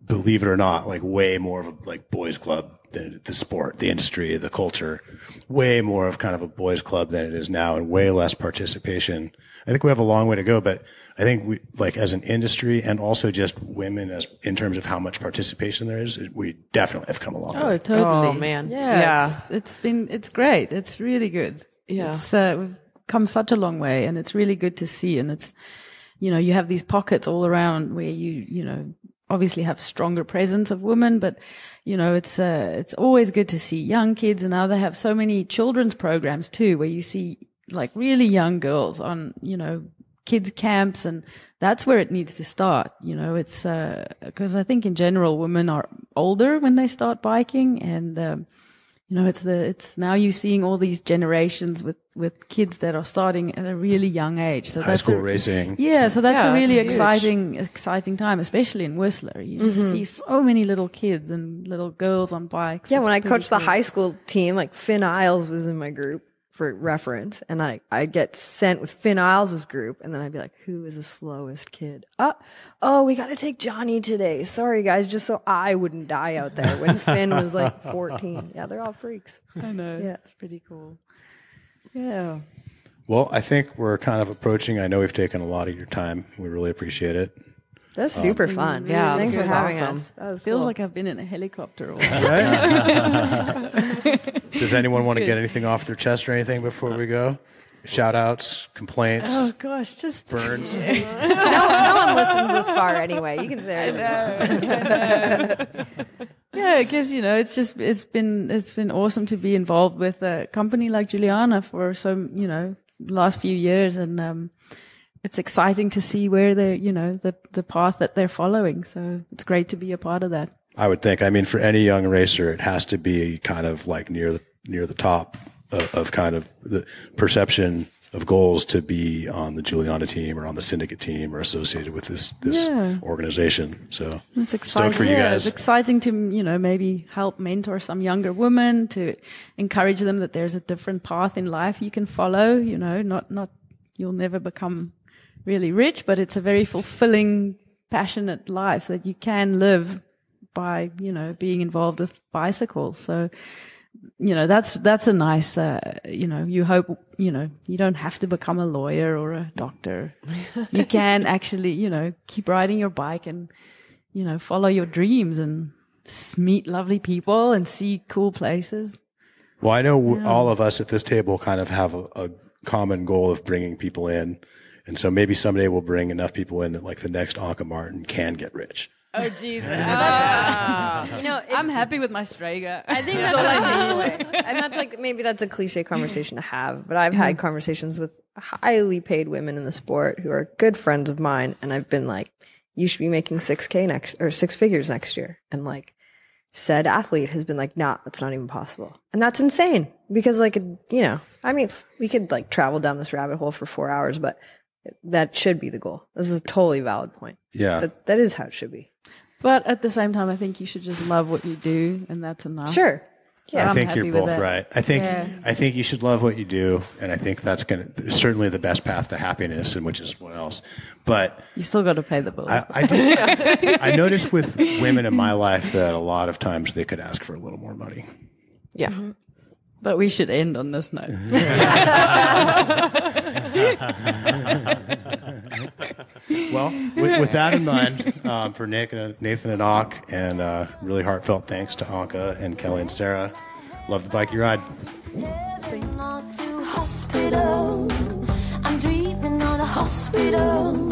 believe it or not, way more of a boys club the sport, the industry, the culture, way more of kind of a boys club than it is now, and way less participation. I think we have a long way to go, but I think we, like, as an industry and also just women as in terms of how much participation there is, we definitely have come a long way. Oh, totally. Oh, man. Yeah. Yeah. It's great. It's really good. Yeah. We've come such a long way, and it's really good to see. And it's, you have these pockets all around where you obviously have stronger presence of women, but, it's always good to see young kids. And now they have so many children's programs too, where you see like really young girls on, kids camps, and that's where it needs to start. It's, cause I think in general, women are older when they start biking, and, it's now you're seeing all these generations with kids that are starting at a really young age. So High school racing. Yeah. So that's Yeah, a really it's huge. exciting time, especially in Whistler. You just see so many little kids and little girls on bikes. Yeah, when I It's pretty coached the cool. high school team, like Finn Isles was in my group for reference, and I'd get sent with Finn Isles' group, and then I'd be like, who is the slowest kid? Oh, we got to take Johnny today. Sorry, guys, just so I wouldn't die out there when Finn was like 14. Yeah, they're all freaks. I know. Yeah. It's pretty cool. Yeah. Well, I think we're kind of approaching. I know we've taken a lot of your time. We really appreciate it. That's super fun. Yeah, Thanks this for was having awesome. us. That was Feels cool. like I've been in a helicopter. All Does anyone want to get anything off their chest or anything before we go? Shout outs, complaints, Oh gosh, just burns. no one listens this far anyway. You can say it. yeah, because it's been awesome to be involved with a company like Juliana for last few years, and it's exciting to see where they're the path that they're following. So it's great to be a part of that. I would think. I mean, for any young racer, it has to be kind of like near the top of kind of the perception of goals to be on the Juliana team or on the syndicate team or associated with this Yeah. organization. So It's exciting. stoked for you guys. It's exciting to, maybe help mentor some younger women, to encourage them that there's a different path in life you can follow, not you'll never become really rich, but it's a very fulfilling, passionate life that you can live by, being involved with bicycles. So, that's a nice, you hope, you don't have to become a lawyer or a doctor. You can actually, keep riding your bike and, follow your dreams and meet lovely people and see cool places. Well, I know all of us at this table kind of have a common goal of bringing people in. And so maybe someday we'll bring enough people in that like the next Anka Martin can get rich. Oh, Jesus. I'm I'm happy with my Strega. I think that's what I take away. And that's like, maybe that's a cliche conversation to have, but I've had conversations with highly paid women in the sport who are good friends of mine. And I've been like, you should be making 6 figures next year. And like, said athlete has been like, nah, that's not even possible. And that's insane because like, we could like travel down this rabbit hole for 4 hours, but that should be the goal. This is a totally valid point. Yeah. That is how it should be. But at the same time, I think you should just love what you do, and that's enough. Sure. Yeah. I I'm think happy you're with both that. right. I think you should love what you do, and I think that's certainly the best path to happiness, and which is what else. But You still got to pay the bills. I noticed with women in my life that a lot of times they could ask for a little more money. Yeah. But we should end on this note. Well, with that in mind, for Nathan and Ak, and really heartfelt thanks to Anka and Kelli and Sarah. Love the bike you ride. Not to hospital. I'm dreaming of the hospital.